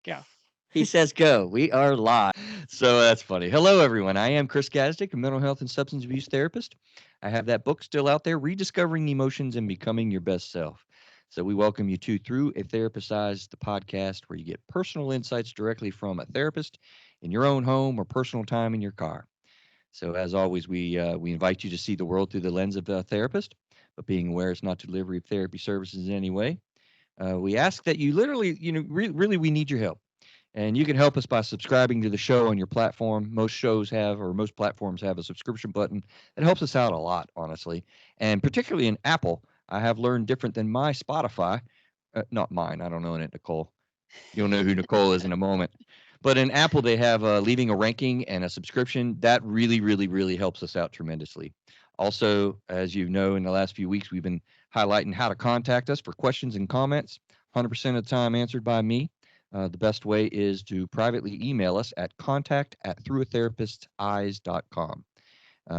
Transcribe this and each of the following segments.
Go. He says go. We are live. So that's funny. Hello, everyone. I am Chris Gazdick, a mental health and substance abuse therapist. I have that book still out there, Rediscovering Emotions and Becoming Your Best Self. So we welcome you to Through a Therapist's Eyes, the podcast where you get personal insights directly from a therapist in your own home or personal time in your car. So as always, we invite you to see the world through the lens of a therapist, but being aware it's not delivery of therapy services in any way. We ask that you literally, really, we need your help. And you can help us by subscribing to the show on your platform. Most shows have, or most platforms have, a subscription button. It helps us out a lot, honestly. And particularly in Apple, I have learned different than my Spotify. Not mine. I don't know it, Nicole. You'll know who Nicole is in a moment. But in Apple, they have leaving a ranking and a subscription. That really, really, really helps us out tremendously. Also, as you know, in the last few weeks, we've been highlighting how to contact us for questions and comments. 100% of the time answered by me. The best way is to privately email us at contact@throughatherapisteyes.com.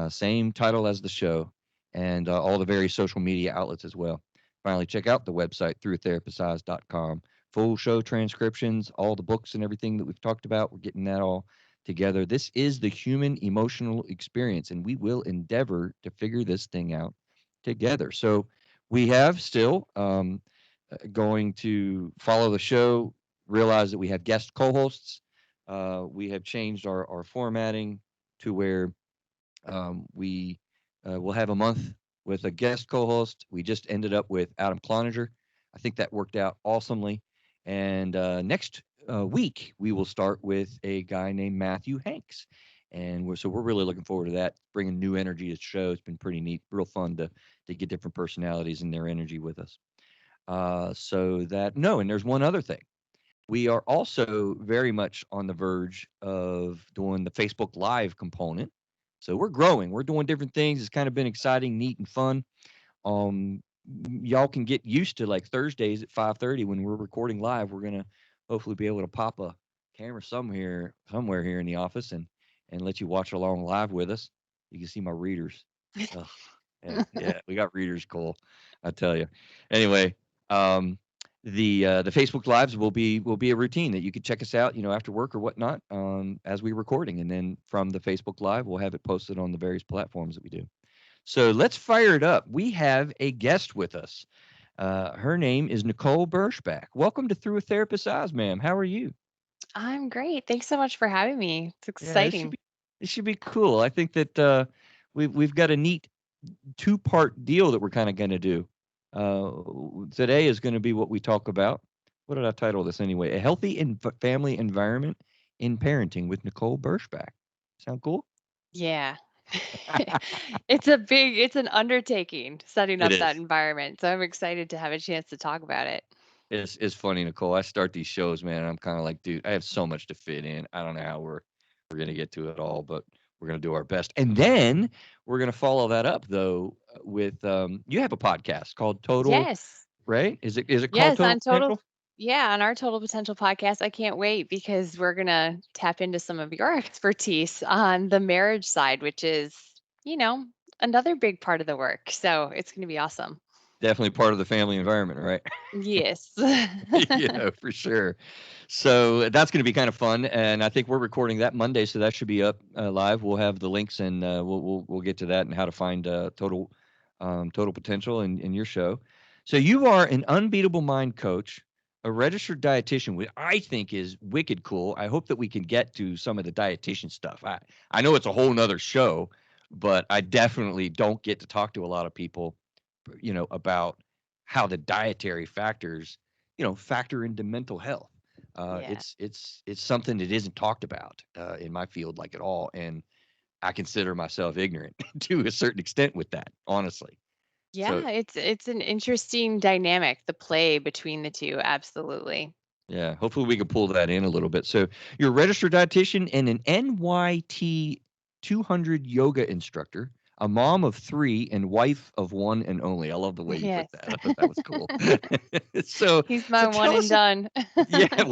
Same title as the show and all the various social media outlets as well. Finally, check out the website throughatherapisteyes.com. Full show transcriptions, all the books and everything that we've talked about. We're getting that all together. This is the human emotional experience, and we will endeavor to figure this thing out together. So we have still going to follow the show, realize that we have guest co-hosts. We have changed our formatting to where we will have a month with a guest co-host. We just ended up with Adam Cloninger. I think that worked out awesomely. And next week we will start with a guy named Matthew Hanks, and we're really looking forward to that. Bringing new energy to the show. It's been pretty neat, real fun to get different personalities and their energy with us. So that no, and there's one other thing. We are also very much on the verge of doing the Facebook Live component. So we're growing. We're doing different things. It's kind of been exciting, neat, and fun. Um, Y'all can get used to like Thursdays at 5:30 when we're recording live. We're gonna hopefully be able to pop a camera somewhere here in the office and let you watch along live with us. You can see my readers. Ugh, yeah, we got readers, Cole. I tell you. Anyway, um, the Facebook Lives will be a routine that you could check us out, after work or whatnot, as we're recording, and then from the Facebook Live, we'll have it posted on the various platforms that we do. So let's fire it up. We have a guest with us. Her name is Nicole Berschback. Welcome to Through a Therapist's Eyes, ma'am. How are you? I'm great. Thanks so much for having me. It's Yeah, exciting. this should be cool. I think that we've got a neat two-part deal that we're kind of going to do. Today is going to be what we talk about. What did I title this anyway? A healthy family environment in parenting with Nicole Berschback. Sound cool? Yeah. It's an undertaking setting It up that is. environment. So I'm excited to have a chance to talk about it. It's funny, Nicole. I start these shows, man, and I'm kind of like, dude, I have so much to fit in. I don't know how we're gonna get to it all, but we're gonna do our best. And then we're gonna follow that up though with you have a podcast called Total, Yes. right? Is it called Yes, Total on total Potential? yeah, on our Total Potential podcast, I can't wait because we're gonna tap into some of your expertise on the marriage side, which is, you know, another big part of the work. So it's gonna be awesome. Definitely part of the family environment, right? Yes. For sure. So that's going to be kind of fun, and I think we're recording that Monday, so that should be up live. We'll have the links, and we'll get to that and how to find total potential in your show. So you are an unbeatable mind coach, a registered dietitian, which I think is wicked cool. I hope that we can get to some of the dietitian stuff. I know it's a whole nother show, but I definitely don't get to talk to a lot of people, about how the dietary factors, factor into mental health. Yeah. It's something that isn't talked about in my field like at all, and I consider myself ignorant to a certain extent with that, honestly. So Yeah, it's an interesting dynamic, the play between the two, absolutely. yeah, hopefully we can pull that in a little bit. So you're a registered dietitian and an NYT 200 yoga instructor, a mom of three, and wife of one and only. I love the way you put Yes. that. I thought that was cool. so He's so my one tell and us, done. yeah,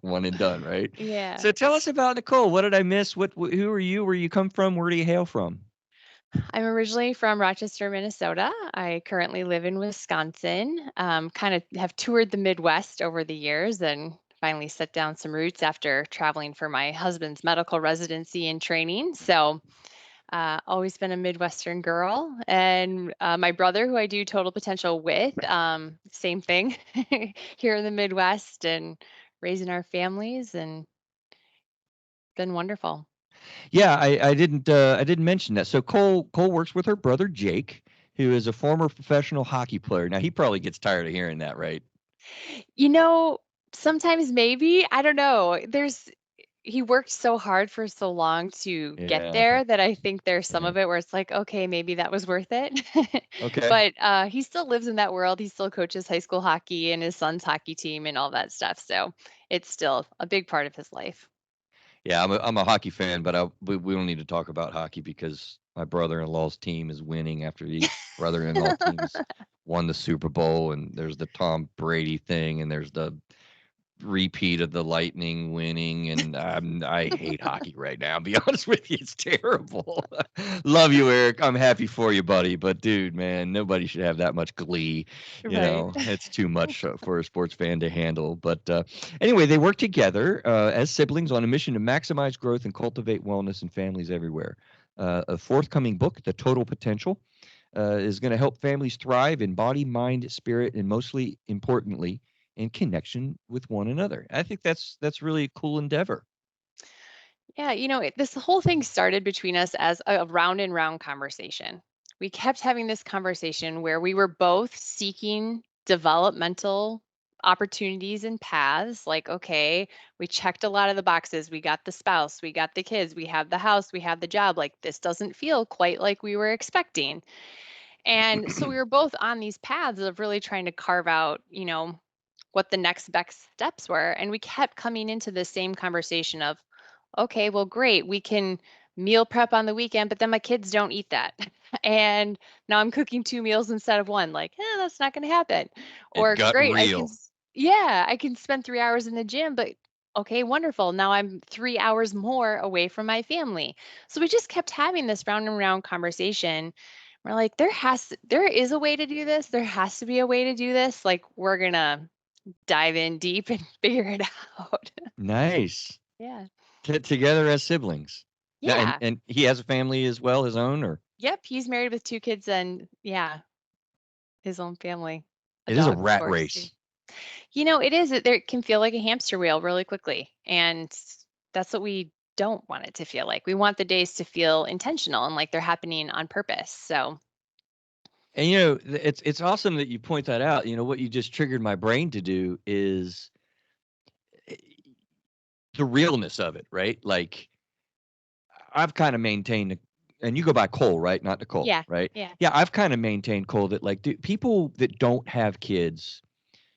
one and done, right? Yeah. So tell us about Nicole. What did I miss? Who are you? Where you come from? Where do you hail from? I'm originally from Rochester, Minnesota. I currently live in Wisconsin. Kind of have toured the Midwest over the years and finally set down some roots after traveling for my husband's medical residency and training. So, always been a Midwestern girl. And my brother, who I do Total Potential with, same thing here in the Midwest and raising our families and been wonderful. Yeah, I didn't mention that. So Cole works with her brother Jake, who is a former professional hockey player. Now he probably gets tired of hearing that, right? You know, sometimes maybe, I don't know. He worked so hard for so long to get Yeah. there that I think there's some Right. of it where it's like, okay, maybe that was worth it. Okay. But he still lives in that world. He still coaches high school hockey and his son's hockey team and all that stuff. So it's still a big part of his life. Yeah, I'm a hockey fan, but we don't need to talk about hockey because my brother-in-law's team is winning after his brother-in-law team has won the Super Bowl, and there's the Tom Brady thing, and there's the repeat of the Lightning winning, and I hate hockey right now. Be honest with you, it's terrible. Love you, Eric. I'm happy for you, buddy. But dude, man, nobody should have that much glee. You Right. know, it's too much for a sports fan to handle. But anyway, they work together as siblings on a mission to maximize growth and cultivate wellness in families everywhere. A forthcoming book, The Total Potential, is going to help families thrive in body, mind, spirit, and mostly importantly, in connection with one another. I think that's really a cool endeavor. Yeah, this whole thing started between us as a round and round conversation. We kept having this conversation where we were both seeking developmental opportunities and paths. Like, okay, we checked a lot of the boxes. We got the spouse, we got the kids, we have the house, we have the job. Like, this doesn't feel quite like we were expecting. And so we were both on these paths of really trying to carve out, what the next best steps were. And we kept coming into the same conversation of, okay, well, great. We can meal prep on the weekend, but then my kids don't eat that. And now I'm cooking two meals instead of one. Like, that's not going to happen. It Or got great, real. yeah, I can spend 3 hours in the gym, but okay, wonderful. Now I'm 3 hours more away from my family. So we just kept having this round and round conversation. We're like, there is a way to do this. There has to be a way to do this. Like, we're going to dive in deep and figure it out. Nice. Yeah. Together as siblings. Now, Yeah. and he has a family as well, his own, or Yep, he's married with 2 kids and yeah, his own family. A it is a dog, of rat course, too. race. It is, it can feel like a hamster wheel really quickly, and that's what we don't want it to feel like. We want the days to feel intentional and like they're happening on purpose, so And it's awesome that you point that out. You know what you just triggered my brain to do is eh, the realness of it, right? Like I've kind of maintained, and you go by Cole, right? Not Nicole, yeah, right? yeah, Yeah, I've kind of maintained Cole that like people that don't have kids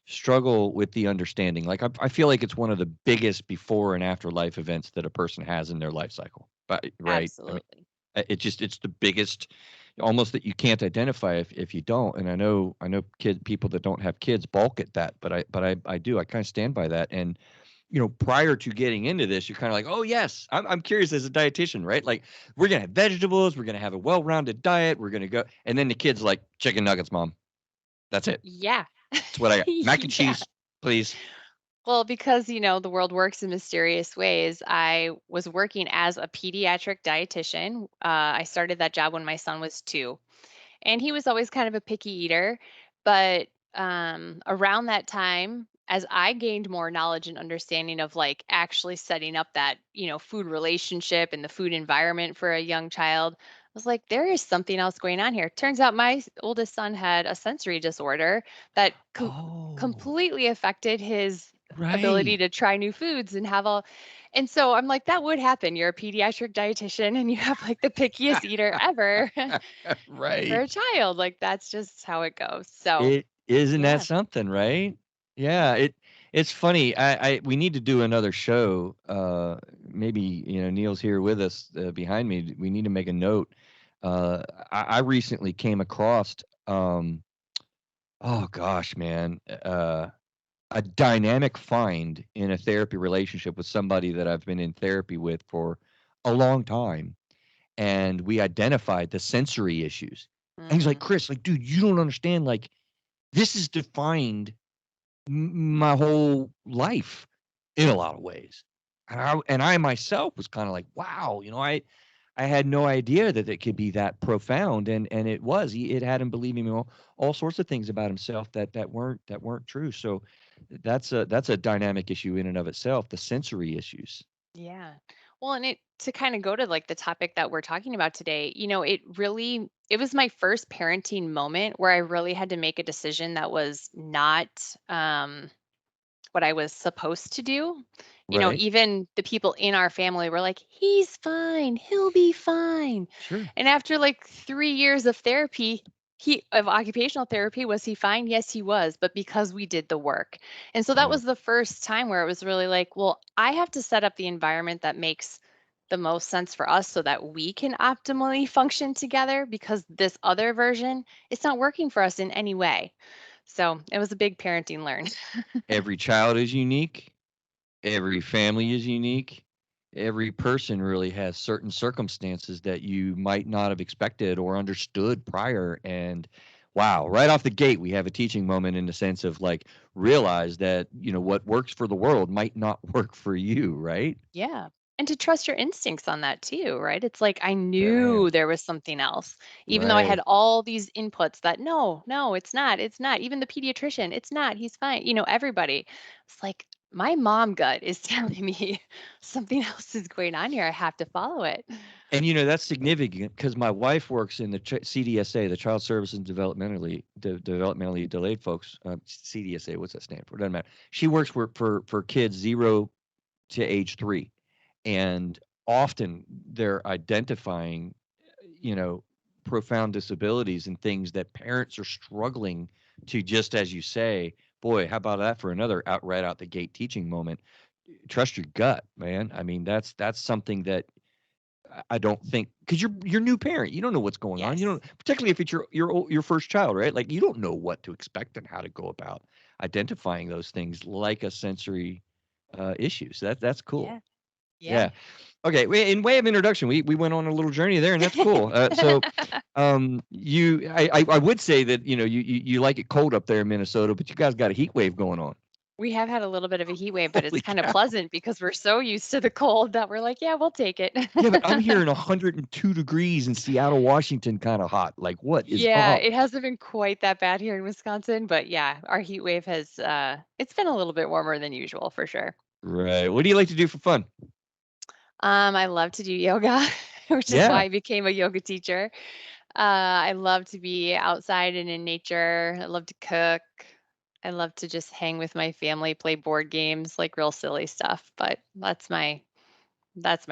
struggle with the understanding. Like I feel like it's one of the biggest before and after life events that a person has in their life cycle. But right, I mean, absolutely. it's the biggest, almost that you can't identify if you don't. And I know people that don't have kids balk at that, but I do. I kind of stand by that. And prior to getting into this, you're kind of like, oh yes, I'm curious as a dietitian, right? Like we're gonna have vegetables, we're gonna have a well-rounded diet, we're gonna go, and then the kid's like chicken nuggets, mom. That's it. Yeah. That's what I got. Mac and Yeah. cheese, please. Well, because, the world works in mysterious ways, I was working as a pediatric dietitian. I started that job when my son was 2. And he was always kind of a picky eater, but, around that time, as I gained more knowledge and understanding of, like, actually setting up that, food relationship and the food environment for a young child, I was like, "There is something else going on here." Turns out my oldest son had a sensory disorder that Oh, completely affected his ability right. to try new foods and have all. And so I'm like, "That would happen. You're a pediatric dietitian and you have, like, the pickiest eater ever." For Right. a child, like, that's just how it goes. So, It isn't that yeah. something, right? Yeah. Yeah, it's funny. I we need to do another show. Maybe Neil's here with us behind me. We need to make a note. Uh, I recently came across oh gosh, man, a dynamic find in a therapy relationship with somebody that I've been in therapy with for a long time, and we identified the sensory issues. And he's like, Mhm. "Chris, like, dude, you don't understand. Like, this has defined my whole life. in a lot of ways. And I myself was kind of like, wow, I had no idea that it could be that profound, and it was. It had him believing all sorts of things about himself that weren't true. So that's a dynamic issue in and of itself, the sensory issues. Yeah. Well, and it to kind of go to like the topic that we're talking about today, it was my first parenting moment where I really had to make a decision that was not what I was supposed to do. Right. Even the people in our family were like, he's fine, he'll be fine. Sure. And after like 3 years of therapy, of occupational therapy, was he fine? Yes, he was, but because we did the work. And so that Yeah. was the first time where it was really like, well, I have to set up the environment that makes the most sense for us so that we can optimally function together because this other version, it's not working for us in any way. So it was a big parenting learn. Every child is unique. Every family is unique. Every person really has certain circumstances that you might not have expected or understood prior. And wow, right off the gate, we have a teaching moment in the sense of like realize that, what works for the world might not work for you, right? Yeah. And to trust your instincts on that too, right? It's like I Yeah. knew there was something else, even though I had Right. all these inputs that no, no, it's not. It's not. Even the pediatrician, it's not. He's fine. Everybody. It's like my mom gut is telling me something else is going on here. I have to follow it. And that's significant because my wife works in the CDSA, the Child Services and Developmentally Delayed Folks. CDSA, what's that stand for? Doesn't matter. She works for kids 0 to age 3, and often they're identifying, you know, profound disabilities and things that parents are struggling to, just as you say, boy, how about that for another right out the gate teaching moment? Trust your gut, man. I mean, that's something that I don't think, because you're new parent, you don't know what's going on. You Yes. don't, particularly if it's your first child, right? Like you don't know what to expect and how to go about identifying those things like a sensory issue. So that's cool. Yeah. Yeah. Yeah. Okay. In way of introduction, we went on a little journey there, and that's cool. I would say that you like it cold up there in Minnesota, but you guys got a heat wave going on. We have had a little bit of a heat wave, but it's Holy kind of cow! pleasant because we're so used to the cold that we're like, yeah, we'll take it. Yeah, but I'm hearing 102 degrees in Seattle, Washington, kind of hot. Like, what is Yeah, up? it hasn't been quite that bad here in Wisconsin, but yeah, our heat wave has it's been a little bit warmer than usual for sure. Right. What do you like to do for fun? I love to do yoga, which is why Yeah. I became a yoga teacher. I love to be outside and in nature. I love to cook. I love to just hang with my family, play board games, like real silly stuff, but that's my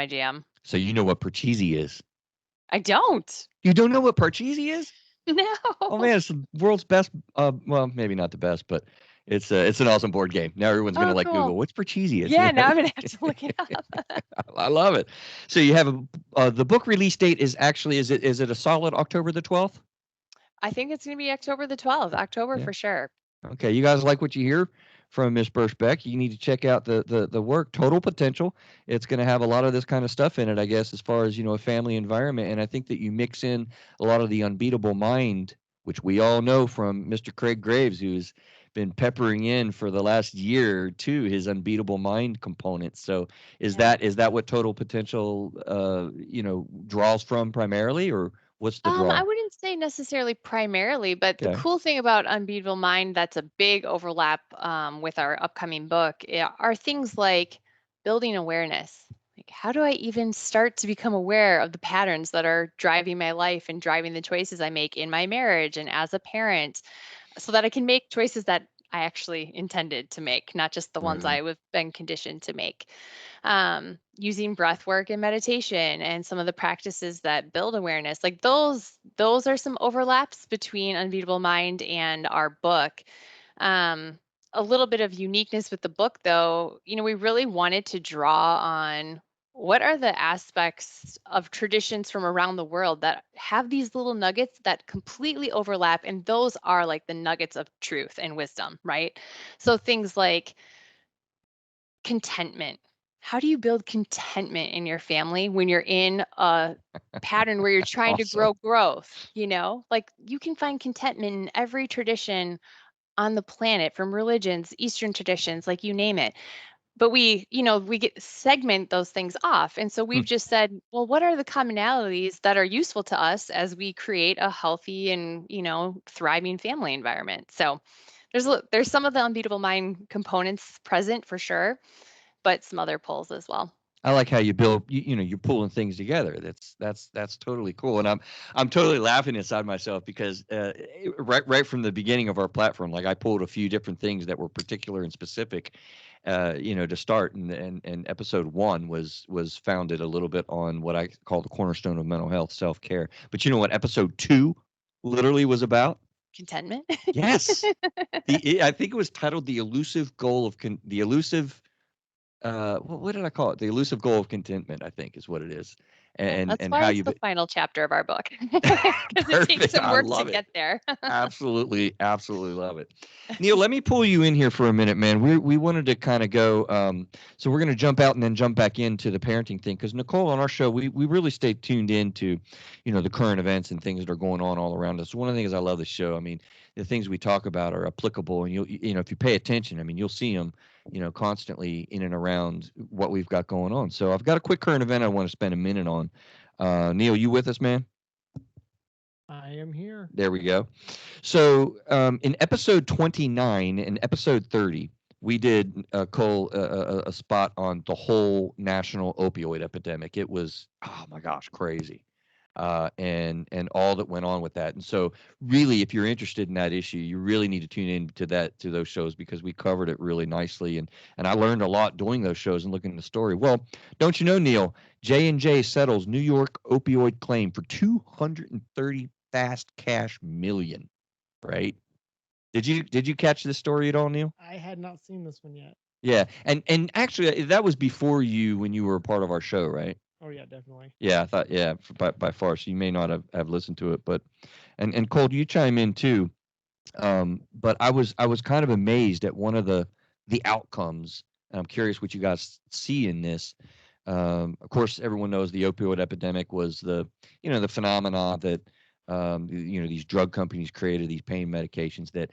jam. So you know what Parcheesi is? I don't. You don't know what Parcheesi is? Oh No. man, it's the world's best. Well, maybe not the best, but it's an awesome board game. Now everyone's gonna Oh, like cool. Google what's Parcheesi. It's Yeah, now I'm gonna have to look it up. I love it. So you have the book release date is actually, is it a solid October the 12th? I think it's gonna be October the 12th, October Yeah. for sure. Okay, you guys like what you hear from Miss Berschback? You need to check out the work, Total Potential. It's going to have a lot of this kind of stuff in it, I guess, as far as a family environment. And I think that you mix in a lot of the Unbeatable Mind, which we all know from Mr. Craig Graves, who's been peppering in for the last year or two his Unbeatable Mind components. So is Yeah. that what Total Potential draws from primarily, or what's the I draw? wouldn't say necessarily primarily, but the Okay. cool thing about Unbeatable Mind that's a big overlap with our upcoming book are things like building awareness. Like, how do I even start to become aware of the patterns that are driving my life and driving the choices I make in my marriage and as a parent? So that I can make choices that I actually intended to make, not just the ones Right. I've been conditioned to make. Using breath work and meditation and some of the practices that build awareness, like those are some overlaps between Unbeatable Mind and our book. Um, a little bit of uniqueness with the book, though, we really wanted to draw on what are the aspects of traditions from around the world that have these little nuggets that completely overlap. And those are like the nuggets of truth and wisdom, right? So things like contentment. How do you build contentment in your family when you're in a pattern where you're trying to Awesome. grow growth? Like you can find contentment in every tradition on the planet, from religions, Eastern traditions, like you name it. but we get segment those things off. And so we've just said, well, what are the commonalities that are useful to us as we create a healthy and, thriving family environment? So there's some of the Unbeatable Mind components present for sure, but some other pulls as well. I like how you build, you're pulling things together. That's totally cool. And I'm totally laughing inside myself because right from the beginning of our platform, like I pulled a few different things that were particular and specific, to start. And episode 1 was founded a little bit on what I call the cornerstone of mental health, self-care. But you know what episode 2 literally was about? Contentment. Yes. I think it was titled the elusive goal of the elusive what did I call it? The elusive goal of contentment, I think is what it is. Well, And that's and why how it's you the be final chapter of our book, because it takes perfect. some I work to love it. get there. Absolutely, absolutely love it. Neil, let me pull you in here for a minute, man. We wanted to kind of go so we're going to jump out and then jump back into the parenting thing cuz Nicole on our show we really stay tuned into, the current events and things that are going on all around us. One of the things I love the show, I mean, the things we talk about are applicable and if you pay attention, I mean, you'll see them, constantly in and around what we've got going on. So I've got a quick current event I want to spend a minute on. Neil, you with us, man? I am here. There we go. So in episode 29 and episode 30, we did Cole a spot on the whole national opioid epidemic. It was, oh my gosh, crazy, and all that went on with that. And so, really, if you're interested in that issue, you really need to tune in to those shows because we covered it really nicely. And I learned a lot doing those shows and looking at the story. Well, don't you know, Neil? J&J settles New York opioid claim for 230 fast cash million. Right? Did you catch this story at all, Neil? I had not seen this one yet. Yeah, and actually that was before you when you were a part of our show, right? Oh yeah, definitely. Yeah, I thought yeah, by far. So you may not have listened to it, but and Cole, you chime in too. But I was kind of amazed at one of the outcomes, and I'm curious what you guys see in this. Of course, everyone knows the opioid epidemic was the phenomena that these drug companies created these pain medications that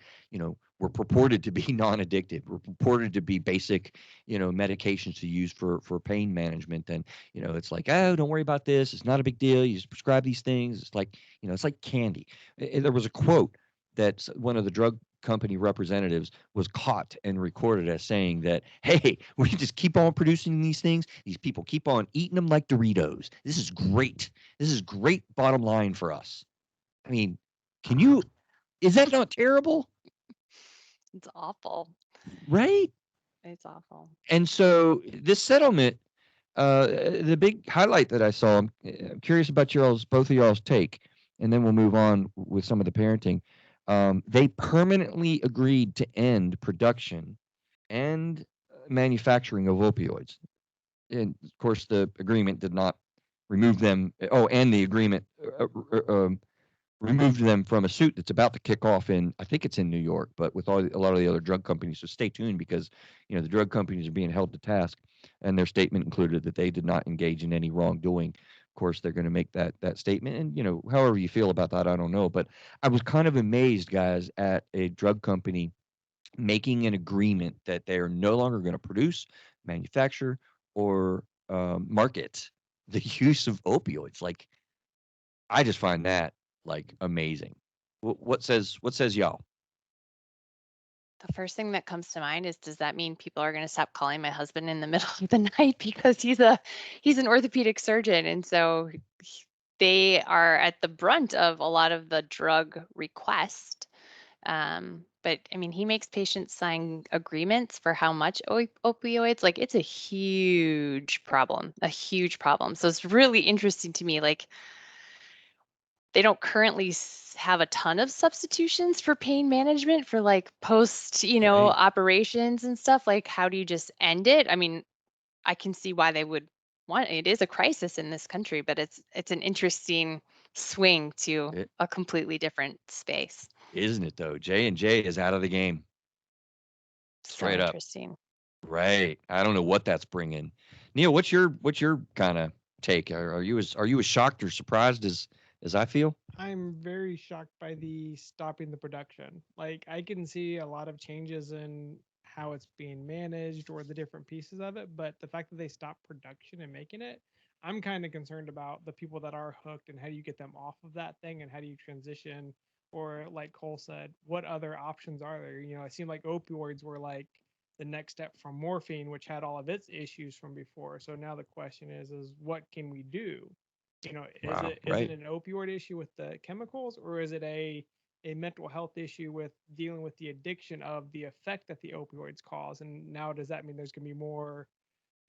were purported to be non-addictive, were purported to be basic medications to use for pain management. And it's like, oh, don't worry about this. It's not a big deal. You just prescribe these things. It's like it's like candy. There was a quote that one of the drug company representatives was caught and recorded as saying that, hey, we just keep on producing these things. These people keep on eating them like Doritos. This is great. This is great bottom line for us. I mean, is that not terrible? It's awful. Right? It's awful. And so this settlement, the big highlight that I saw, I'm curious about both of y'all's take, and then we'll move on with some of the parenting. They permanently agreed to end production and manufacturing of opioids. And of course, the agreement did not remove them. Oh, and the agreement removed them from a suit that's about to kick off I think it's in New York, but with a lot of the other drug companies. So stay tuned because the drug companies are being held to task, and their statement included that they did not engage in any wrongdoing. Of course, they're going to make that statement, and however you feel about that, I don't know. But I was kind of amazed, guys, at a drug company making an agreement that they are no longer going to produce, manufacture, or market the use of opioids. Like I just find that like amazing. What says y'all? The first thing that comes to mind is, does that mean people are going to stop calling my husband in the middle of the night because he's an orthopedic surgeon, and so they are at the brunt of a lot of the drug request. But I mean, he makes patients sign agreements for how much opioids. Like, it's a huge problem, a huge problem. So it's really interesting to me. Like, they don't currently have a ton of substitutions for pain management for like post, Right. operations and stuff. Like, how do you just end it? I mean, I can see why they would want it. Is a crisis in this country, but it's an interesting swing to It, a completely different space. isn't it though? J&J is out of the game. So Straight up. interesting. Right. I don't know what that's bringing. Neil, what's your kind of take? Are you as shocked or surprised as I feel? I'm very shocked by the stopping the production. Like I can see a lot of changes in how it's being managed or the different pieces of it. But the fact that they stop production and making it, I'm kind of concerned about the people that are hooked and how do you get them off of that thing and how do you transition? Or like Cole said, what other options are there? It seemed like opioids were like the next step from morphine, which had all of its issues from before. So now the question is what can we do? Wow. Is Right. it an opioid issue with the chemicals, or is it a mental health issue with dealing with the addiction of the effect that the opioids cause? And now does that mean there's going to be more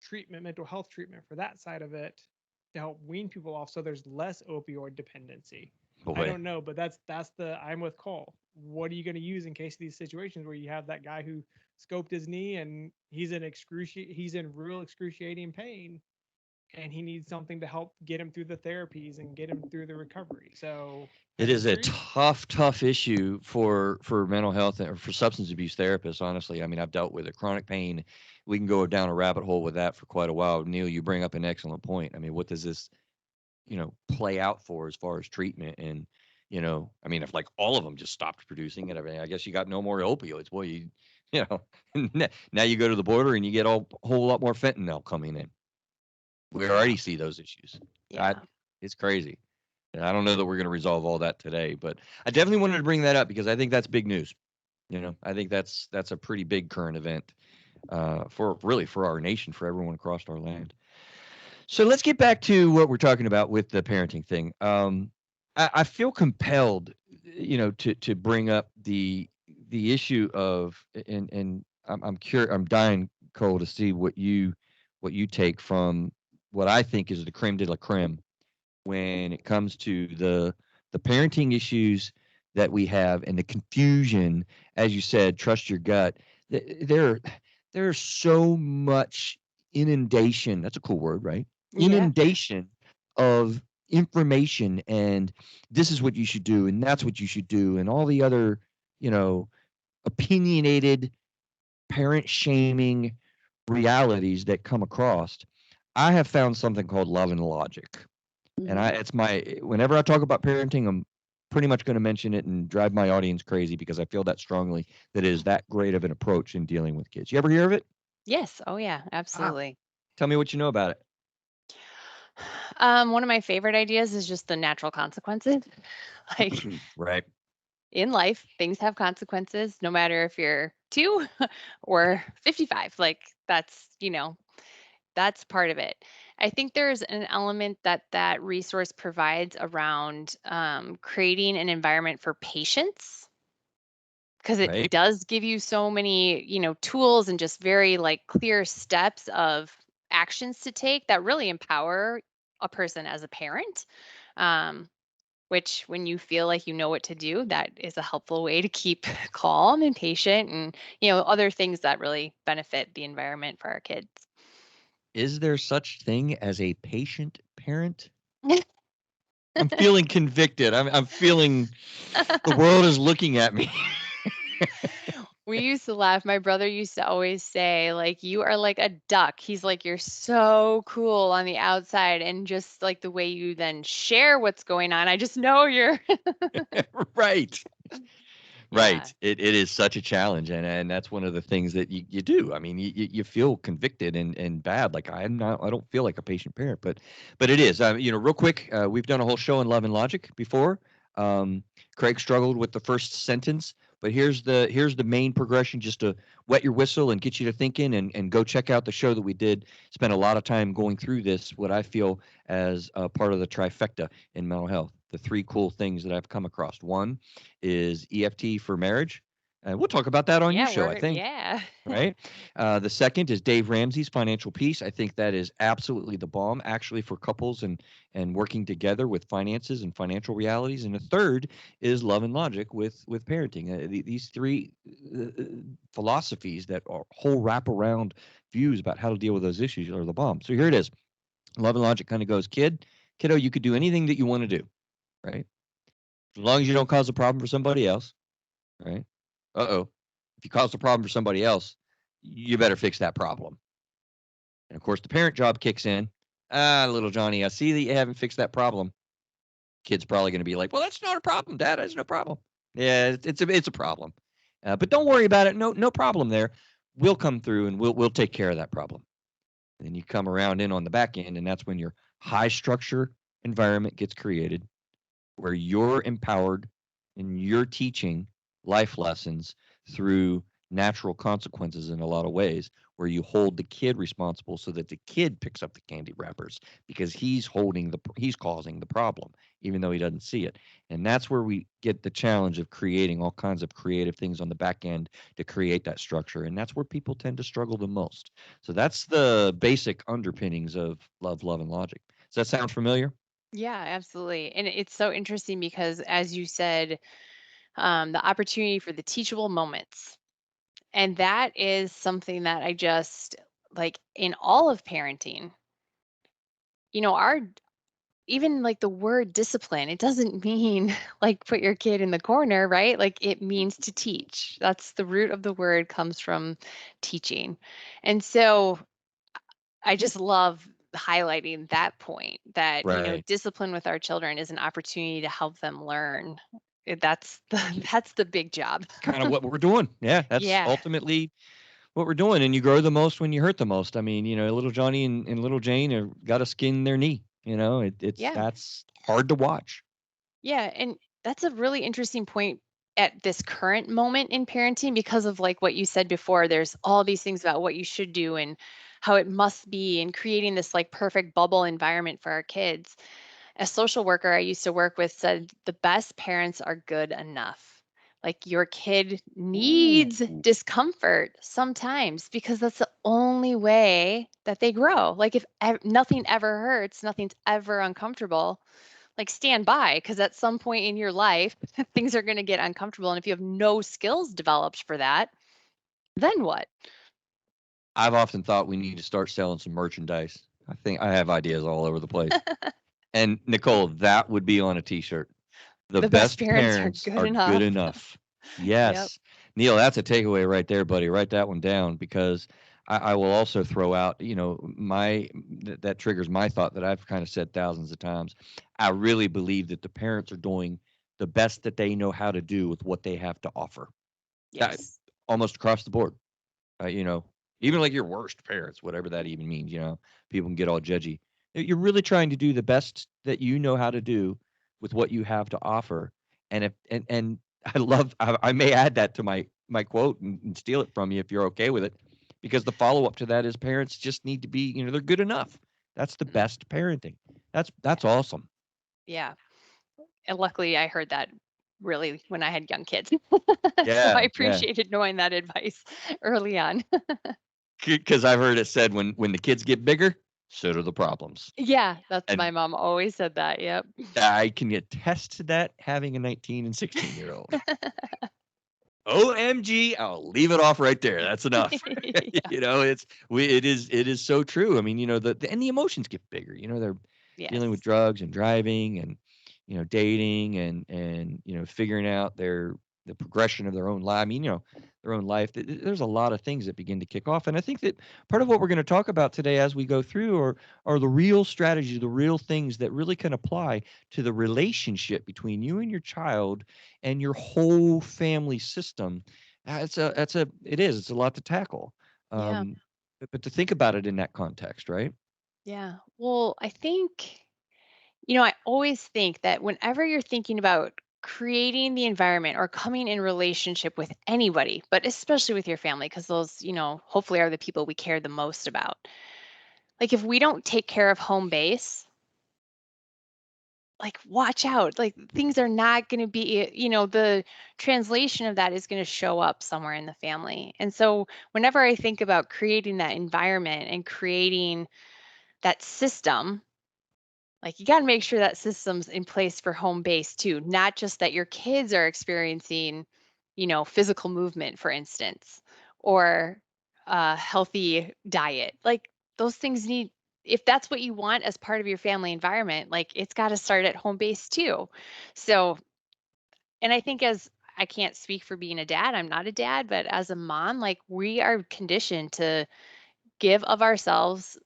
treatment, mental health treatment for that side of it to help wean people off so there's less opioid dependency? I Boy. don't know, but that's the I'm with Cole. What are you going to use in case of these situations where you have that guy who scoped his knee and he's in real excruciating pain and he needs something to help get him through the therapies and get him through the recovery. So It as a is a treat, tough issue for mental health or for substance abuse therapists. Honestly, I mean, I've dealt with it. Chronic pain. We can go down a rabbit hole with that for quite a while. Neil, you bring up an excellent point. I mean, what does this play out for as far as treatment? And I mean, if like all of them just stopped producing it, I mean, I guess you got no more opioids. Boy, you know, now you go to the border and you get a whole lot more fentanyl coming in. We Yeah. already see those issues. I, Yeah. it's crazy. And I don't know that we're going to resolve all that today, but I definitely wanted to bring that up because I think that's big news. I think that's a pretty big current event for our nation, for everyone across our land. So let's get back to what we're talking about with the parenting thing. I feel compelled, to bring up the issue of, and I'm curious, I'm dying, Cole, to see what you take from what I think is the creme de la creme when it comes to the parenting issues that we have and the confusion. As you said, trust your gut. There there's so much inundation. That's a cool word, right? Yeah. Inundation of information, and this is what you should do and that's what you should do, and all the other, you know opinionated, parent shaming realities that come across. I have found something called love and logic. And Hmm. it's whenever I talk about parenting, I'm pretty much going to mention it and drive my audience crazy because I feel that strongly that it is that great of an approach in dealing with kids. You ever hear of it? Yes. Oh, yeah. Ah, Absolutely. tell me what you know about it. One of my favorite ideas is just the natural consequences. Like Right. in life, things have consequences, no matter if you're 2 or 55. Like that's part of it. I think there's an element that resource provides around creating an environment for patience because it Right. does give you so many, tools and just very like clear steps of actions to take that really empower a person as a parent. Um, which, when you feel like you know what to do, that is a helpful way to keep calm and patient and, other things that really benefit the environment for our kids. Is there such thing as a patient parent? I'm feeling convicted. I'm feeling the world is looking at me. We used to laugh. My brother used to always say, like, you are like a duck. He's like, you're so cool on the outside. And just like the way you then share what's going on, I just know you're. Right. Yeah. Right. It is such a challenge, and that's one of the things that you do. I mean, you feel convicted and bad. Like I don't feel like a patient parent, but it is. Real quick, we've done a whole show on Love and Logic before. Craig struggled with the first sentence, but here's the main progression, just to wet your whistle and get you to thinking, and go check out the show that we did. Spent a lot of time going through this, what I feel as part of the trifecta in mental health. The three cool things that I've come across. One is EFT for marriage. And we'll talk about that on your Yeah. show, I think. Yeah. Right. The second is Dave Ramsey's Financial Peace. I think that is absolutely the bomb, actually, for couples and working together with finances and financial realities. And the third is Love and Logic with parenting. These three philosophies that are whole wraparound views about how to deal with those issues are the bomb. So here it is. Love and Logic kind of goes, kiddo, you could do anything that you want to do, right? As long as you don't cause a problem for somebody else, right? Uh-oh. If you cause a problem for somebody else, you better fix that problem. And of course, the parent job kicks in. Little Johnny, I see that you haven't fixed that problem. Kid's probably going to be like, well, that's not a problem, Dad. That's no problem. Yeah, it's a problem. But don't worry about it. No problem there. we'll come through and we'll take care of that problem. And then you come around in on the back end, and that's when your high structure environment gets created where you're empowered and you're teaching life lessons through natural consequences in a lot of ways, where you hold the kid responsible so that the kid picks up the candy wrappers because he's causing the problem even though he doesn't see it. And that's where we get the challenge of creating all kinds of creative things on the back end to create that structure, and that's where people tend to struggle the most. So that's the basic underpinnings of love and logic. Does that sound familiar? Yeah, absolutely. And it's so interesting because, as you said, the opportunity for the teachable moments. And that is something that I just like in all of parenting, our even like the word discipline, it doesn't mean like put your kid in the corner, right? Like it means to teach. That's the root of the word comes from teaching. And so I just love highlighting that point that, Right. discipline with our children is an opportunity to help them learn. That's the that's the big job. Kind of what we're doing. Yeah, that's Yeah. ultimately what we're doing. And you grow the most when you hurt the most. I mean, little Johnny and little Jane have got a skin in their knee. It's Yeah. that's hard to watch. Yeah, and that's a really interesting point at this current moment in parenting because of like what you said before. There's all these things about what you should do and how it must be, and creating this like perfect bubble environment for our kids. A social worker I used to work with said the best parents are good enough. Like your kid Ooh. needs discomfort sometimes because that's the only way that they grow. Like if nothing ever hurts, nothing's ever uncomfortable, like stand by, because at some point in your life things are going to get uncomfortable, and if you have no skills developed for that, then what? I've often thought we need to start selling some merchandise. I think I have ideas all over the place. And Nicole, that would be on a t-shirt. The The best best parents are parents good are good enough. enough. Yep. Yes. Neil, that's a takeaway right there, buddy. Write that one down because I will also throw out, that triggers my thought that I've kind of said thousands of times. I really believe that the parents are doing the best that they know how to do with what they have to offer. That Yes. almost across the board. You know, even like your worst parents, whatever that even means, people can get all judgy. You're really trying to do the best that you know how to do with what you have to offer. And if and I may add that to my quote and steal it from you if you're okay with it, because the follow up to that is parents just need to be, they're good enough. That's the Mm, best parenting. That's yeah. awesome. Yeah. And luckily I heard that really when I had young kids. So I Yeah, yeah. appreciated knowing that advice early on. Because I've heard it said when the kids get bigger, so do the problems. Yeah, that's And my mom always said that. Yep. I can attest to that having a 19 and 16-year-old. OMG, I'll leave it off right there. That's enough. Yeah. It is so true. I mean, and the emotions get bigger. They're dealing with Yes. drugs and driving and dating and figuring out the progression of their own life. I mean, their own life. There's a lot of things that begin to kick off, and I think that part of what we're going to talk about today as we go through are the real strategies, the real things that really can apply to the relationship between you and your child and your whole family system. It's a lot to tackle. Yeah. But to think about it in that context, right? Yeah. Well, I think, I always think that whenever you're thinking about creating the environment or coming in relationship with anybody, but especially with your family, because those, hopefully are the people we care the most about. Like if we don't take care of home base, like watch out. Like things are not going to be, the translation of that is going to show up somewhere in the family. And so whenever I think about creating that environment and creating that system, like you got to make sure that system's in place for home base too, not just that your kids are experiencing, physical movement, for instance, or a healthy diet. Like those things need, if that's what you want as part of your family environment, like it's got to start at home base too. So, and I think as I can't speak for being a dad, I'm not a dad, but as a mom, like we are conditioned to give of ourselves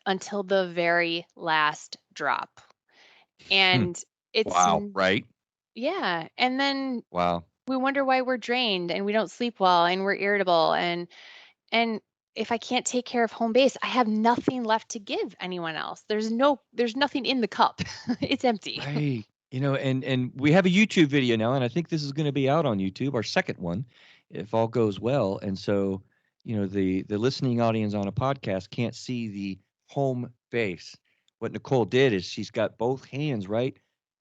until the very last drop. Hmm. And it's Wow, right? yeah, and then Wow. we wonder why we're drained and we don't sleep well and we're irritable, And if I can't take care of home base, I have nothing left to give anyone else. There's nothing in the cup. It's empty. Right. And we have a YouTube video now, and I think this is going to be out on YouTube, our second one, if all goes well. And so, the listening audience on a podcast can't see the home base. What Nicole did is she's got both hands right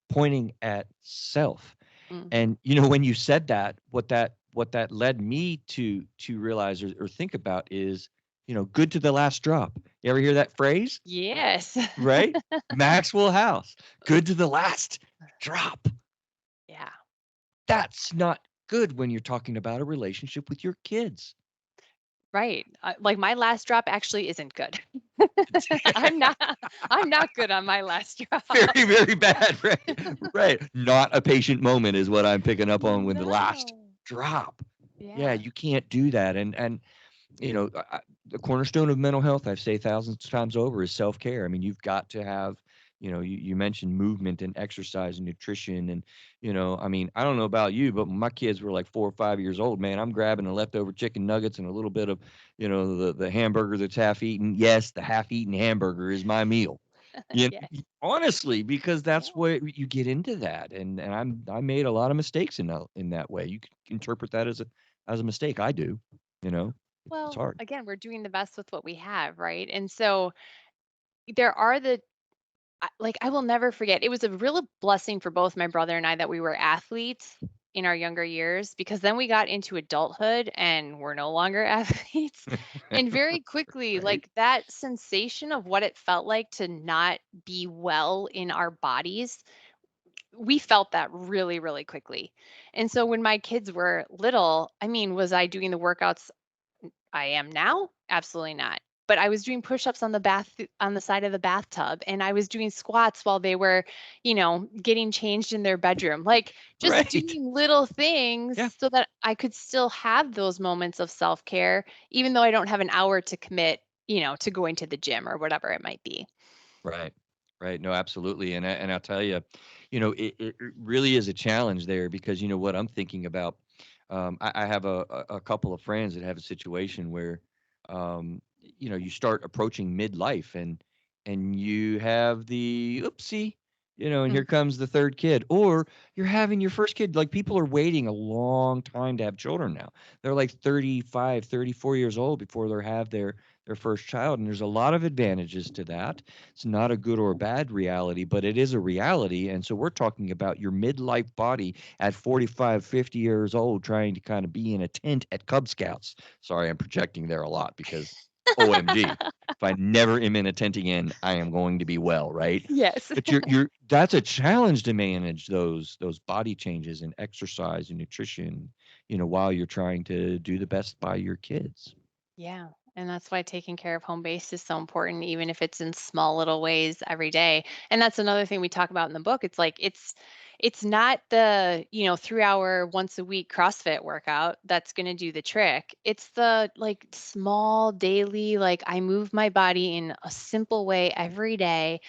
pointing at self. Hmm. And when you said that, what that led me to realize or think about is, good to the last drop. You ever hear that phrase? Yes. Right? Maxwell House, good to the last drop. Yeah. That's not good when you're talking about a relationship with your kids. Right. Like my last drop actually isn't good. I'm not I'm not good on my last drop. Very, very bad, right? Right. Not a patient moment is what I'm picking up on when the last No. drop. Yeah, Yeah. you can't do that. And the cornerstone of mental health, I've say thousands of times over, is self care. I mean, you've got to have, you mentioned movement and exercise and nutrition. And, I mean, I don't know about you, but when my kids were like 4 or 5 years old, man, I'm grabbing the leftover chicken nuggets and a little bit of, the hamburger that's half eaten. Yes, the half eaten hamburger is my meal. Yes. Honestly, because Yeah. that's what you get into that. And I made a lot of mistakes in that way. You can interpret that as a mistake. I do, you know. It's Well, hard. again, we're doing the best with what we have, right? And so there are like I will never forget. It was a real blessing for both my brother and I that we were athletes in our younger years, because then we got into adulthood and we're no longer athletes. And very quickly, Right? like that sensation of what it felt like to not be well in our bodies, we felt that really, really quickly. And so when my kids were little, I mean, was I doing the workouts I am now? Absolutely not. But I was doing push-ups on the side of the bathtub, and I was doing squats while they were, getting changed in their bedroom. Like just Right. doing little things Yeah. so that I could still have those moments of self-care, even though I don't have an hour to commit, to going to the gym or whatever it might be. Right. Right. No, absolutely. And I'll tell you, it really is a challenge there because what I'm thinking about. I have a couple of friends that have a situation where, you start approaching midlife and you have the oopsie, and here Mm. comes the third kid, or you're having your first kid. Like people are waiting a long time to have children now. They're like 35, 34 years old before they have their first child. And there's a lot of advantages to that. It's not a good or a bad reality, but it is a reality. And so we're talking about your midlife body at 45, 50 years old trying to kind of be in a tent at Cub Scouts. Sorry, I'm projecting there a lot because OMG. If I never am in a tent again, I am going to be well, right? Yes. But you're that's a challenge to manage those body changes and exercise and nutrition, while you're trying to do the best by your kids. Yeah. And that's why taking care of home base is so important, even if it's in small little ways every day. And that's another thing we talk about in the book. It's like it's not the, 3 hour once a week CrossFit workout that's gonna do the trick. It's the like small daily, like I move my body in a simple way every day.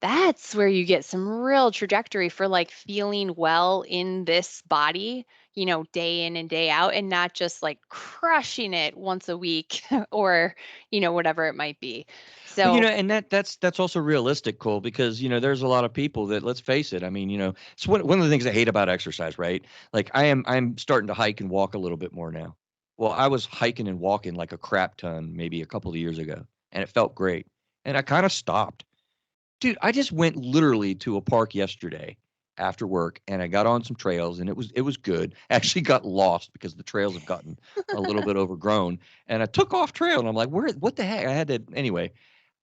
That's where you get some real trajectory for like feeling well in this body, day in and day out, and not just like crushing it once a week or, whatever it might be. Well, So, and that's also realistic, Cole, because there's a lot of people that, let's face it. I mean, it's one of the things I hate about exercise, right? Like I'm starting to hike and walk a little bit more now. Well, I was hiking and walking like a crap ton maybe a couple of years ago, and it felt great, and I kind of stopped. Dude, I just went literally to a park yesterday after work and I got on some trails and it was good. Actually got lost because the trails have gotten a little bit overgrown and I took off trail and I'm like, what the heck? I had to anyway.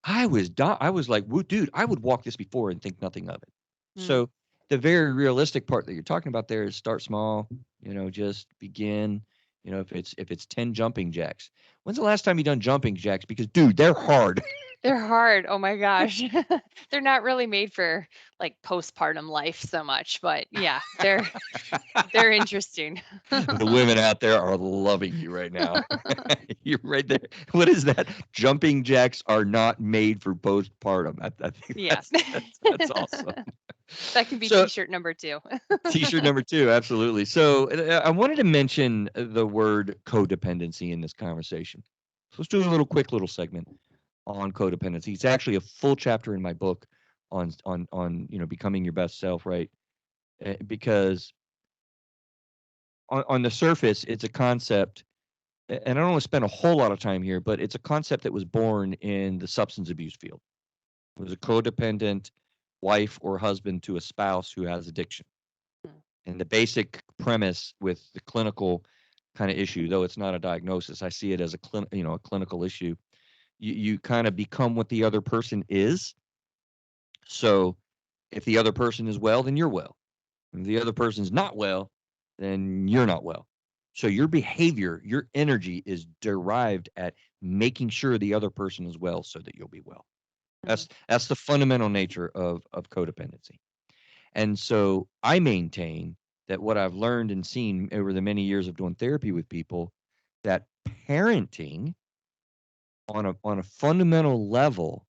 I was like, "Woo, dude, I would walk this before and think nothing of it." mm, So the very realistic part that you're talking about there is start small, just begin. If it's 10 jumping jacks. When's the last time you done jumping jacks? Because dude, they're hard. they're hard. Oh my gosh. They're not really made for like postpartum life so much, but yeah, they're interesting. The women out there are loving you right now. You're right there. What is that? Jumping jacks are not made for postpartum. I think Yeah. that's awesome. That can be So, t-shirt number 2. t-shirt number two, absolutely. So, I wanted to mention the word codependency in this conversation. So let's do a little quick little segment on codependency. It's actually a full chapter in my book on becoming your best self, right? Because on the surface, it's a concept, and I don't want to spend a whole lot of time here, but it's a concept that was born in the substance abuse field. It was a codependent wife or husband to a spouse who has addiction. Mm. And the basic premise with the clinical kind of issue, though it's not a diagnosis, I see it as a clinical issue. You kind of become what the other person is. So if the other person is well, then you're well. If the other person's not well, then you're not well. So your behavior, your energy is derived at making sure the other person is well so that you'll be well. Mm. That's the fundamental nature of codependency. And so I maintain that what I've learned and seen over the many years of doing therapy with people, that parenting on a fundamental level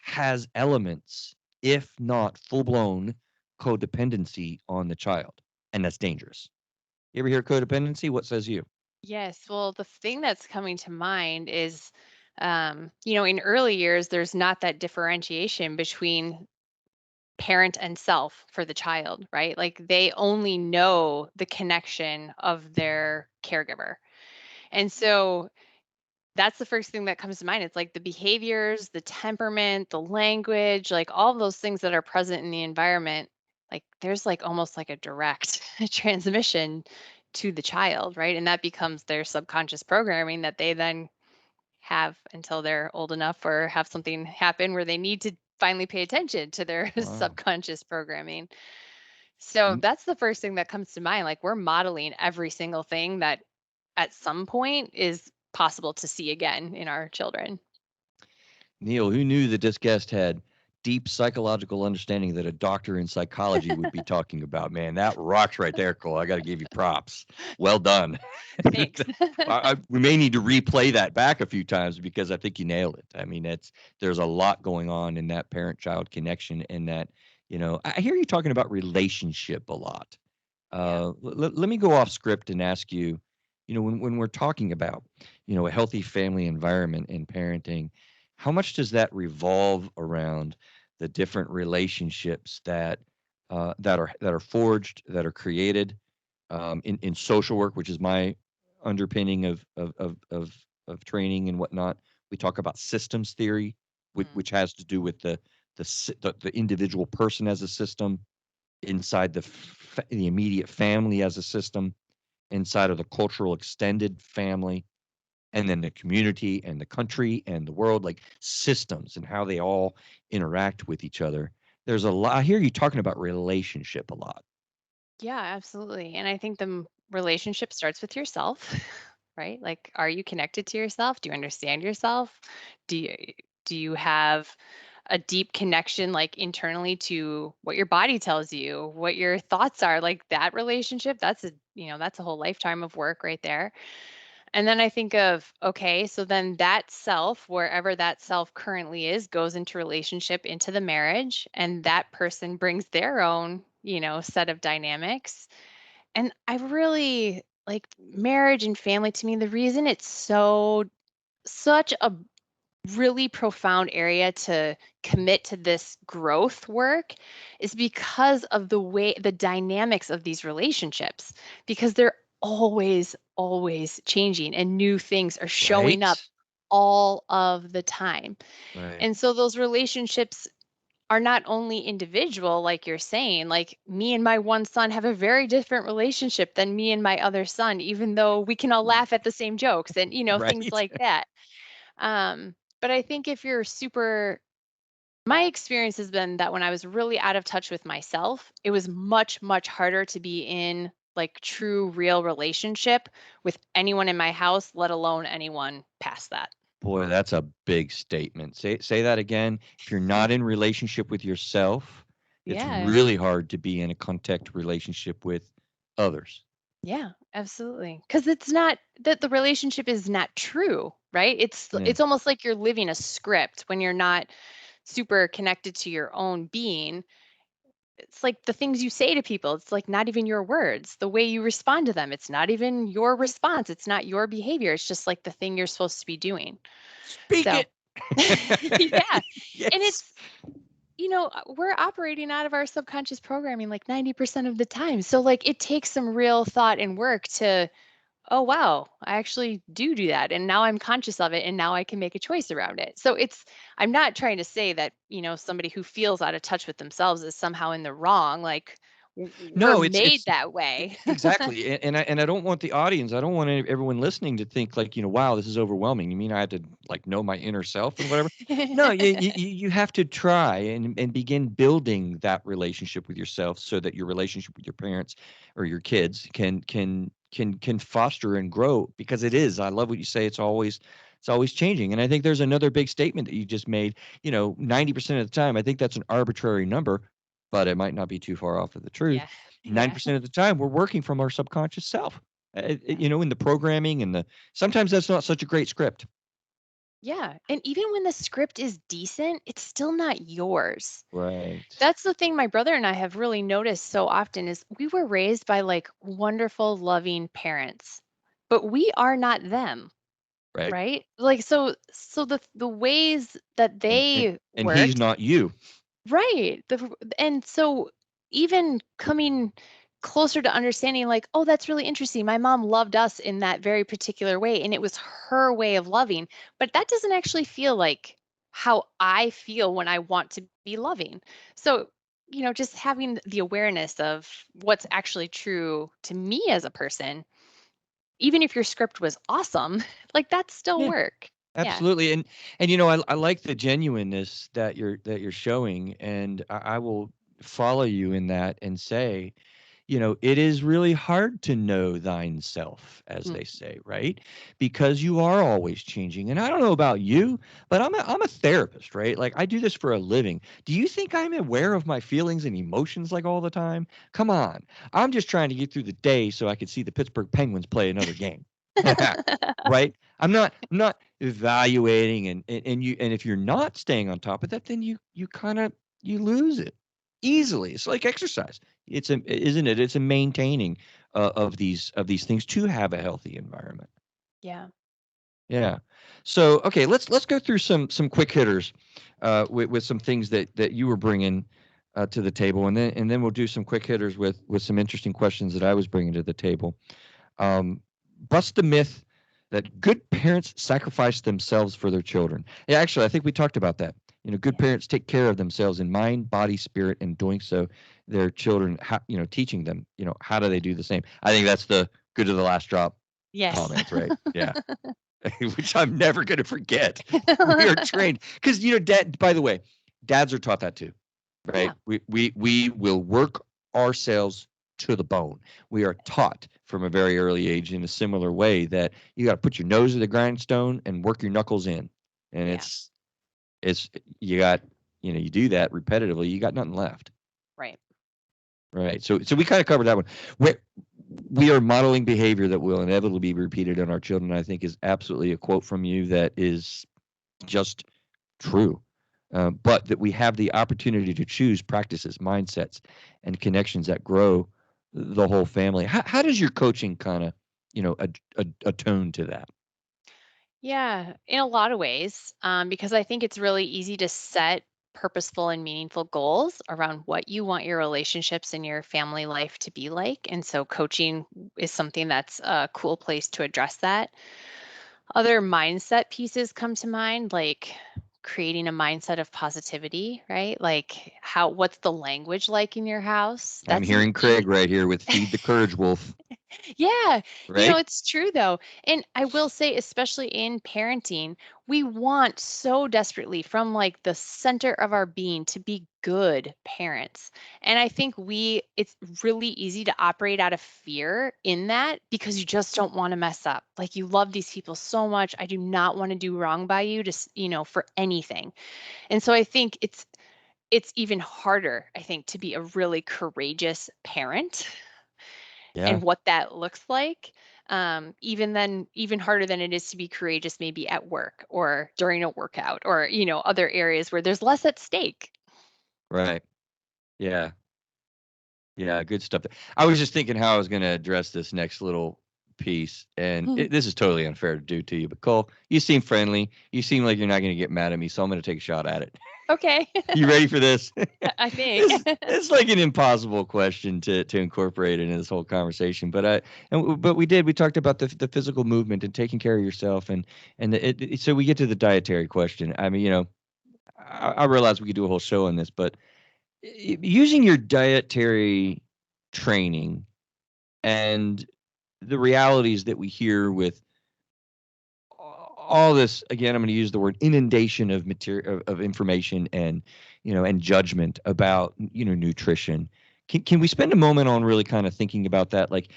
has elements, if not full blown codependency on the child. And that's dangerous. You ever hear codependency? What says you? Yes. Well, the thing that's coming to mind is, in early years, there's not that differentiation between parent and self for the child, right? Like they only know the connection of their caregiver. And so that's the first thing that comes to mind. It's like the behaviors, the temperament, the language, like all of those things that are present in the environment. Like there's like almost like a direct transmission to the child, right? And that becomes their subconscious programming that they then have until they're old enough or have something happen where they need to finally pay attention to their Wow. subconscious programming. So N- that's the first thing that comes to mind. Like we're modeling every single thing that at some point is possible to see again in our children. Neil, who knew that this guest had deep psychological understanding that a doctor in psychology would be talking about? Man, that rocks right there, Cole. I got to give you props. Well done. Thanks. We may need to replay that back a few times because I think you nailed it. I mean, there's a lot going on in that parent-child connection, and that I hear you talking about relationship a lot. Yeah. Let me go off script and ask you, when we're talking about, a healthy family environment and parenting, how much does that revolve around the different relationships that are forged, that are created in social work, which is my underpinning of training and whatnot. We talk about systems theory, Mm. which has to do with the individual person as a system, inside the immediate family as a system, inside of the cultural extended family, and then the community and the country and the world, like systems and how they all interact with each other. There's a lot. I hear you talking about relationship a lot. Yeah, absolutely. And I think relationship starts with yourself, right? Like, are you connected to yourself? Do you understand yourself? Do you do you have a deep connection like internally to what your body tells you, what your thoughts are? Like that relationship, that's a whole lifetime of work right there. And then I think of, okay, so then that self, wherever that self currently is, goes into relationship into the marriage, and that person brings their own, set of dynamics. And I really like marriage and family to me. The reason it's such a really profound area to commit to this growth work is because of the dynamics of these relationships, because they're always changing and new things are showing Right? up all of the time. Right. And so those relationships are not only individual, like you're saying, like me and my one son have a very different relationship than me and my other son, even though we can all laugh at the same jokes and, things Right. like that. But I think if you're super, my experience has been that when I was really out of touch with myself, it was much, much harder to be in like true, real relationship with anyone in my house, let alone anyone past that. Boy, that's a big statement. Say that again. If you're not in relationship with yourself, it's Yeah. really hard to be in a contact relationship with others. Yeah, absolutely. Because it's not that the relationship is not true, right? It's Yeah. it's almost like you're living a script when you're not super connected to your own being. it's like the things you say to people, it's like not even your words. The way you respond to them, it's not even your response. It's not your behavior. It's just like the thing you're supposed to be doing. Speak So, it. yeah. And Yes. we're operating out of our subconscious programming like 90% of the time. So, like, it takes some real thought and work to, oh, wow, I actually do that. And now I'm conscious of it. And now I can make a choice around it. So, I'm not trying to say that, somebody who feels out of touch with themselves is somehow in the wrong. Like, we're No, made it's that way. exactly, and I don't want the audience, I don't want everyone listening to think like, wow, this is overwhelming. You mean I had to like know my inner self and whatever? No, you have to try and begin building that relationship with yourself so that your relationship with your parents or your kids can foster and grow because it is. I love what you say. It's always changing, and I think there's another big statement that you just made. 90% of the time, I think that's an arbitrary number, but it might not be too far off of the truth. Yeah. Yeah. 90% of the time we're working from our subconscious self. In the programming and the sometimes that's not such a great script. Yeah. And even when the script is decent, it's still not yours. Right. That's the thing my brother and I have really noticed so often is we were raised by like wonderful, loving parents, but we are not them, Right. right? Like so the ways that And and they and he's worked, not you. right. And so even coming closer to understanding like, oh, that's really interesting. My mom loved us in that very particular way and it was her way of loving, but that doesn't actually feel like how I feel when I want to be loving. So, just having the awareness of what's actually true to me as a person, even if your script was awesome, like that's still Yeah, work. Yeah. absolutely. And I like the genuineness that you're showing, and I will follow you in that and say, it is really hard to know thine self, as Mm. they say, right? Because you are always changing. And I don't know about you, but I'm a therapist, right? Like I do this for a living. Do you think I'm aware of my feelings and emotions like all the time? Come on. I'm just trying to get through the day so I could see the Pittsburgh Penguins play another game. Right? I'm not evaluating and if you're not staying on top of that, then you kind of you lose it easily. It's like exercise. Isn't it? It's a maintaining of these things to have a healthy environment. Yeah. Yeah. So okay, let's go through some quick hitters with some things that you were bringing to the table, and then we'll do some quick hitters with some interesting questions that I was bringing to the table. Um, Bust the myth that good parents sacrifice themselves for their children. Yeah, actually, I think we talked about that. Good Yeah. parents take care of themselves in mind, body, spirit, and doing so, their children, teaching them, how do they do the same? I think that's the good to the last drop Yes. comments, right? Yeah. Which I'm never going to forget. We are trained because, dad, by the way, dads are taught that too, right? Yeah. We will work ourselves to the bone. We are taught from a very early age in a similar way that you got to put your nose to the grindstone and work your knuckles in. And Yeah. it's you got, you do that repetitively, you got nothing left. Right. Right. So we kind of covered that one. We are modeling behavior that will inevitably be repeated in our children. I think is absolutely a quote from you that is just true. But that we have the opportunity to choose practices, mindsets, and connections that grow the whole family. How does your coaching kind of, attune to that? Yeah, in a lot of ways, because I think it's really easy to set purposeful and meaningful goals around what you want your relationships and your family life to be like. And so coaching is something that's a cool place to address that. Other mindset pieces come to mind, like creating a mindset of positivity, right? Like what's the language like in your house? I'm That's an hearing Craig right here with Feed the Courage Wolf, Yeah, right? it's true though. And I will say, especially in parenting, we want so desperately from like the center of our being to be good parents. And I think it's really easy to operate out of fear in that because you just don't want to mess up. Like you love these people so much. I do not want to do wrong by you, just, for anything. And so I think it's even harder, I think, to be a really courageous parent Yeah. and what that looks like. Even harder than it is to be courageous maybe at work or during a workout or other areas where there's less at stake. Right. Yeah. Yeah, good stuff. I was just thinking how I was going to address this next little piece, and this is totally unfair to do to you. But Cole, you seem friendly. You seem like you're not going to get mad at me, so I'm going to take a shot at it. Okay. You ready for this? I think. It's like an impossible question to incorporate into this whole conversation. But we talked about the physical movement and taking care of yourself, and so we get to the dietary question. I mean, I realize we could do a whole show on this, but using your dietary training and the realities that we hear with all this, again, I'm going to use the word inundation of material, of information, and judgment about nutrition. Can we spend a moment on really kind of thinking about that? Like,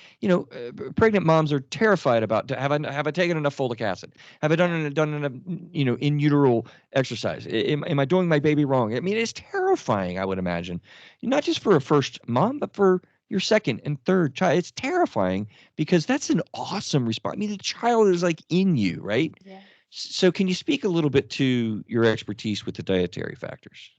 pregnant moms are terrified about, have I taken enough folic acid? Have I Yeah. done enough in utero exercise? Am I doing my baby wrong? I mean, it's terrifying, I would imagine, not just for a first mom, but for your second and third child. It's terrifying because that's an awesome response. I mean, the child is like in you, right? Yeah. So can you speak a little bit to your expertise with the dietary factors?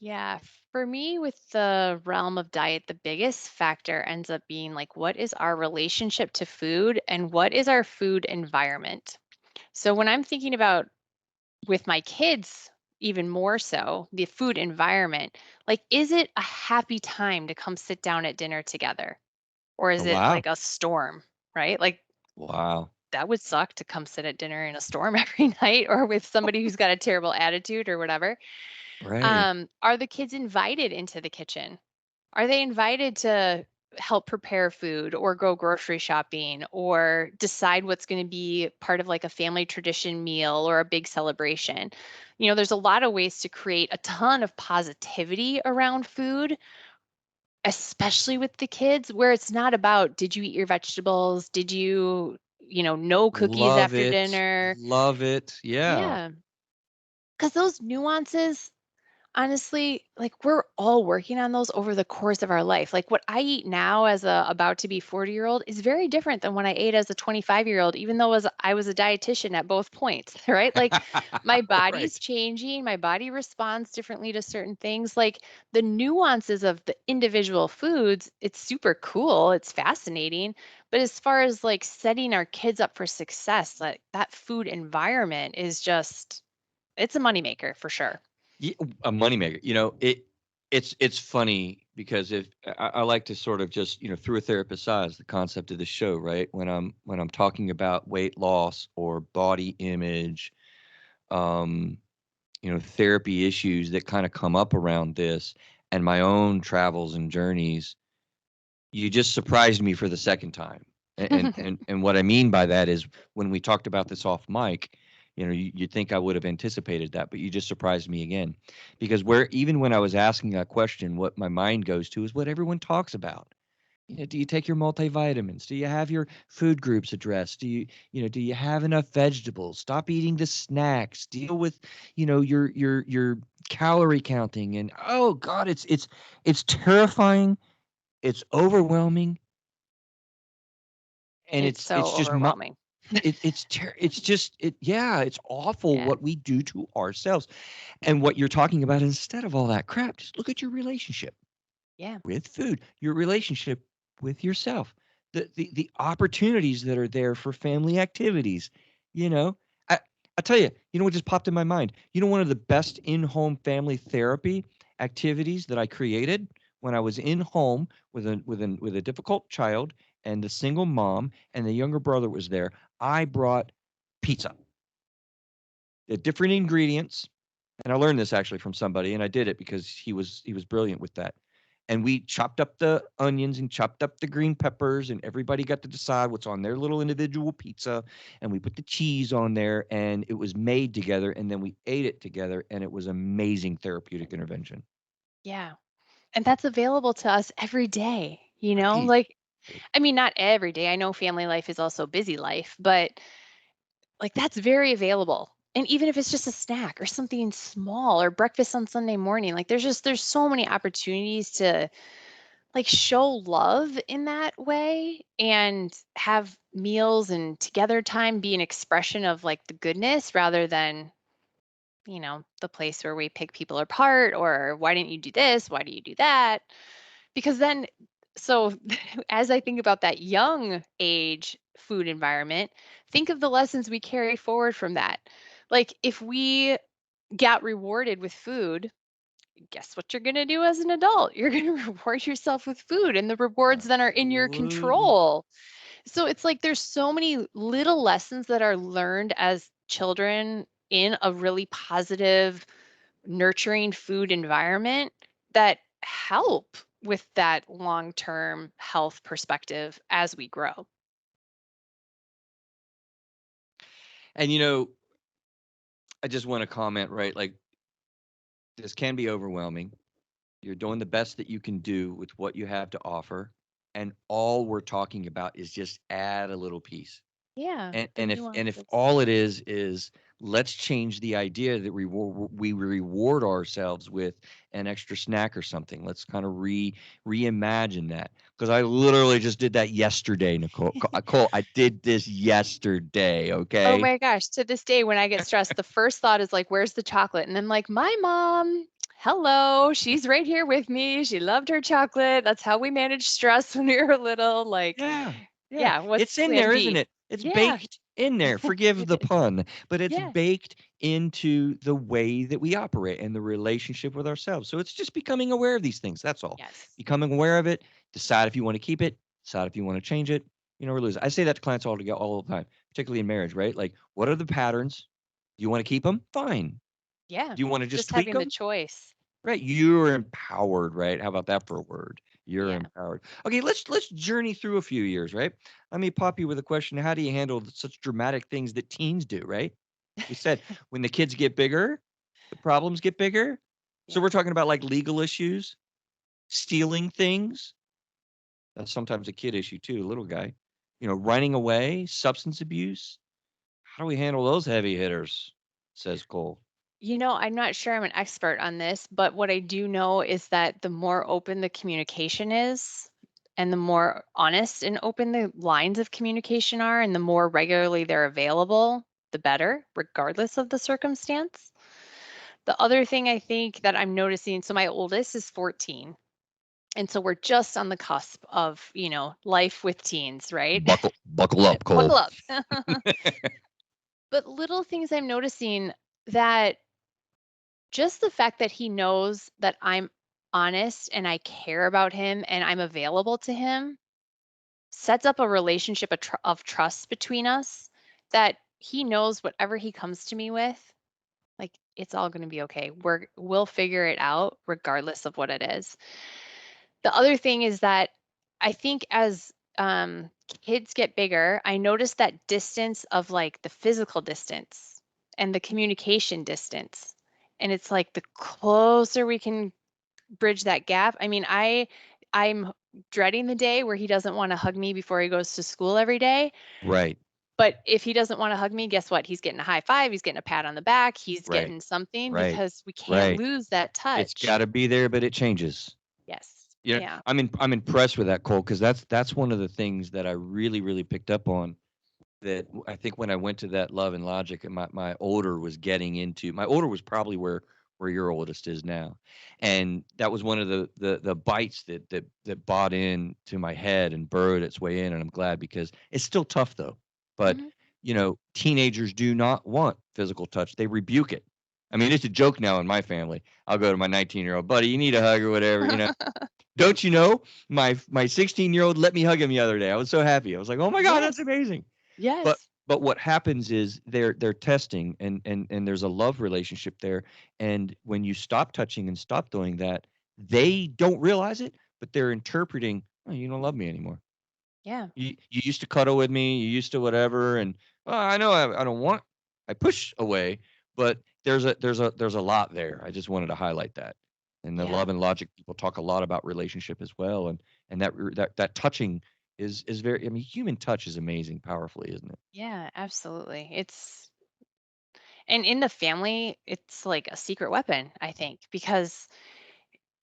Yeah. For me, with the realm of diet, the biggest factor ends up being like, what is our relationship to food and what is our food environment? So when I'm thinking about with my kids, even more so, the food environment, like, is it a happy time to come sit down at dinner together? Or Oh, is it wow. like a storm, right? Like, Wow. that would suck to come sit at dinner in a storm every night or with somebody who's got a terrible attitude or whatever. Right. Are the kids invited into the kitchen? Are they invited to help prepare food or go grocery shopping or decide what's going to be part of like a family tradition meal or a big celebration? There's a lot of ways to create a ton of positivity around food, especially with the kids, where it's not about, did you eat your vegetables? Did you, no cookies Love after it. dinner? Love it. Yeah. Yeah. Because those nuances, honestly, like, we're all working on those over the course of our life. Like, what I eat now as a about to be 40-year-old is very different than when I ate as a 25-year-old, even though as I was a dietitian at both points, right? Like, my body's Right. changing, my body responds differently to certain things. Like, the nuances of the individual foods, it's super cool, it's fascinating. But as far as like setting our kids up for success, like that food environment is just, it's a moneymaker for sure. Yeah, a moneymaker. It's funny because if I like to sort of just through a therapist's eyes, the concept of the show, right? When I'm talking about weight loss or body image, um, therapy issues that kind of come up around this, and my own travels and journeys, you just surprised me for the second time. And what I mean by that is when we talked about this off mic, you'd think I would have anticipated that, but you just surprised me again. Because where even when I was asking that question, what my mind goes to is what everyone talks about. Do you take your multivitamins? Do you have your food groups addressed? Do you have enough vegetables? Stop eating the snacks. Deal with, your calorie counting. And oh God, it's terrifying. It's overwhelming, and It's so it's just mu overwhelming. it's just yeah, it's awful Yeah. what we do to ourselves. And what you're talking about, instead of all that crap, just look at your relationship Yeah. with food, your relationship with yourself, the opportunities that are there for family activities. You know, I I tell you, what just popped in my mind. One of the best in-home family therapy activities that I created when I was in home with a difficult child and a single mom and the younger brother was there. I brought pizza, the different ingredients, and I learned this actually from somebody, and I did it because he was brilliant with that. And we chopped up the onions and chopped up the green peppers, and everybody got to decide what's on their little individual pizza. And we put the cheese on there, and it was made together, and then we ate it together, and it was amazing therapeutic intervention. Yeah. And that's available to us every day, Right. Like, I mean, not every day. I know family life is also busy life, but like, that's very available. And even if it's just a snack or something small or breakfast on Sunday morning, like, there's so many opportunities to like show love in that way and have meals and together time be an expression of like the goodness rather than, the place where we pick people apart or why didn't you do this? Why do you do that? Because then, so as I think about that young age food environment, think of the lessons we carry forward from that. Like if we got rewarded with food, guess what you're going to do as an adult? You're going to reward yourself with food, and the rewards then are in your Absolutely. control. So it's like there's so many little lessons that are learned as children in a really positive, nurturing food environment that help with that long-term health perspective as we grow. And I just want to comment, right? Like this can be overwhelming. You're doing the best that you can do with what you have to offer. And all we're talking about is just add a little piece. Yeah, And the if nuances. all it is let's change the idea that we reward ourselves with an extra snack or something. Let's kind of reimagine that, because I literally just did that yesterday, Nicole. Cole, I did this yesterday. Oh Okay. my gosh, to this day when I get stressed, the first thought is like, "Where's the chocolate?" And then like, "My mom, hello, she's right here with me. She loved her chocolate. That's how we managed stress when we were little." Like, Yeah, yeah. yeah, what's It's in plan there, isn't B? it? It's Yeah, baked in there. Forgive it the is. pun, but it's Yeah. baked into the way that we operate and the relationship with ourselves. So it's just becoming aware of these things. That's all. Yes. Becoming aware of it, decide if you want to keep it, decide if you want to change it, or lose it. I say that to clients all the time, particularly in marriage, right? Like, what are the patterns? Do you want to keep them? Fine. Yeah. Do you want to just Just tweak having the them? choice. Right, you're empowered, right? How about that for a word? You're Yeah. empowered. Okay, let's journey through a few years, right? Let me pop you with a question. How do you handle such dramatic things that teens do, right? We said when the kids get bigger, the problems get bigger. So Yeah. we're talking about like legal issues, stealing things. That's sometimes a kid issue too, a little guy. Running away, substance abuse. How do we handle those heavy hitters? Says Cole. I'm not sure I'm an expert on this, but what I do know is that the more open the communication is, and the more honest and open the lines of communication are, and the more regularly they're available, the better, regardless of the circumstance. The other thing I think that I'm noticing, so my oldest is 14. And so we're just on the cusp of, life with teens, right? Buckle up, Cole. Buckle up. But little things I'm noticing that just the fact that he knows that I'm honest and I care about him and I'm available to him sets up a relationship of trust between us, that he knows whatever he comes to me with, like it's all going to be okay. We'll figure it out regardless of what it is. The other thing is that I think as kids get bigger, I notice that distance of like the physical distance and the communication distance. And it's like the closer we can bridge that gap. I mean, I'm dreading the day where he doesn't want to hug me before he goes to school every day. Right, But if he doesn't want to hug me, guess what? He's getting a high five, he's getting a pat on the back, he's right, getting something, right, because we can't right. lose that It's touch. got to be there, but it changes. Yes. Yeah, Yeah. I'm impressed with that, Cole, because that's one of the things that I really picked up on. That I think when I went to that Love and Logic, and my older was getting into my older was probably where your oldest is now, and that was one of the bites that bought in to my head and burrowed its way in, and I'm glad, because it's still tough though. But Mhm. teenagers do not want physical touch; they rebuke it. I mean, it's a joke now in my family. I'll go to my 19-year-old buddy, you need a hug or whatever. Don't you know my 16-year-old let me hug him the other day. I was so happy. I was like, oh my god, that's Yes. amazing. But Yes. but what happens is they're testing, and there's a love relationship there. And when you stop touching and stop doing that, they don't realize it, but they're interpreting, oh, you don't love me anymore. Yeah. You used to cuddle with me, you used to whatever, and I know I don't want, I push away, but there's a lot there. I just wanted to highlight that. And the Yeah. Love and Logic people talk a lot about relationship as well, and that touching is very. I mean, human touch is amazing, powerfully, isn't it? Yeah, absolutely. And in the family, it's like a secret weapon, I think, because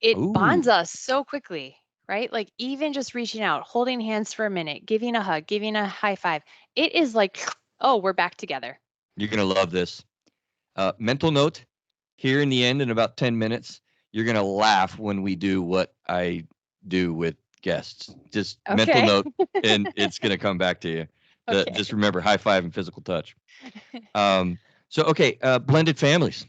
it bonds Ooh, us so quickly, right? Like even just reaching out, holding hands for a minute, giving a hug, giving a high five. It is like, oh, we're back together. you're gonna love this. Mental note here in the end, in about 10 minutes, you're gonna laugh when we do what I do with guests. Just mental Okay. note, and it's going to come back to you. Just Okay. remember high five and physical touch. Um, so, okay, blended families.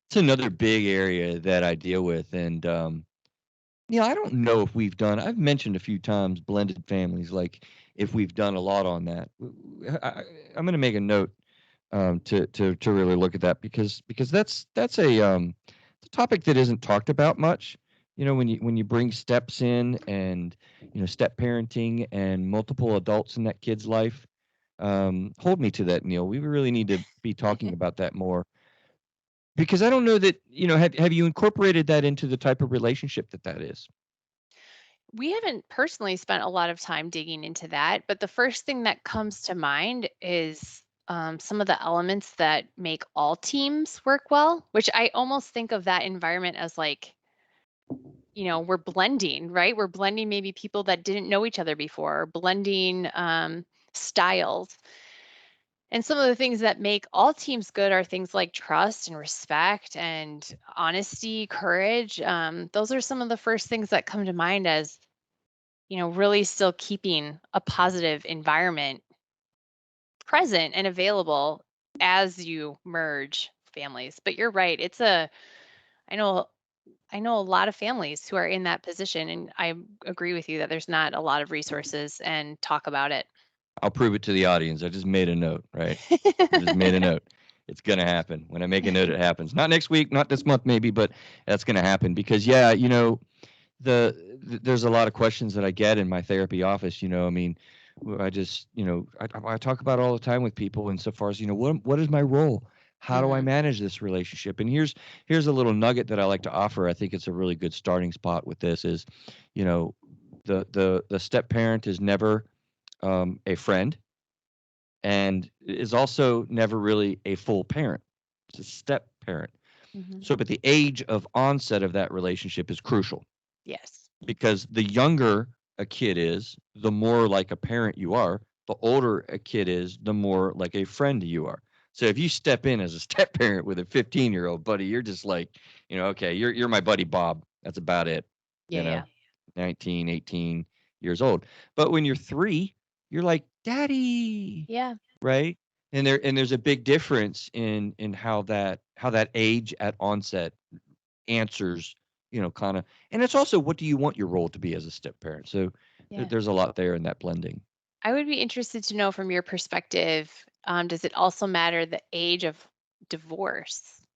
It's another big area that I deal with. And, I don't know if we've done, I've mentioned a few times blended families, like if we've done a lot on that. I'm going to make a note to really look at that because that's a topic that isn't talked about much. When you bring steps in and step parenting and multiple adults in that kid's life. Hold me to that, Neil. We really need to be talking about that more because I don't know that have you incorporated that into the type of relationship that is? We haven't personally spent a lot of time digging into that, but the first thing that comes to mind is some of the elements that make all teams work well, which I almost think of that environment as like, we're blending, right? We're blending maybe people that didn't know each other before, or blending styles. And some of the things that make all teams good are things like trust and respect and honesty, courage. Those are some of the first things that come to mind as really still keeping a positive environment present and available as you merge families. But you're right. I know, I know a lot of families who are in that position, and I agree with you that there's not a lot of resources and talk about it. I'll prove it to the audience. I just made a note, right? I just made a note. It's gonna happen. When I make a note, it happens. Not next week, not this month, maybe, but that's gonna happen because yeah, there's a lot of questions that I get in my therapy office. I mean, I just I talk about it all the time with people insofar as what is my role? How do I Hmm. manage this relationship? And here's a little nugget that I like to offer. I think it's a really good starting spot with this is, you know, the step parent is never a friend and is also never really a full parent. It's a step parent. Hmm. So, but the age of onset of that relationship is crucial Yes. because the younger a kid is, the more like a parent you are. The older a kid is, the more like a friend you are. So if you step in as a step parent with a 15-year-old buddy, you're just like, okay, you're my buddy Bob. That's about it. Yeah. You know, Yeah. 19, 18 years old. But when you're 3, you're like, "Daddy." Yeah. Right? And there's a big difference in how that age at onset answers, kind of. And it's also what do you want your role to be as a step parent? So Yeah. there's a lot there in that blending. I would be interested to know from your perspective, does it also matter the age of divorce?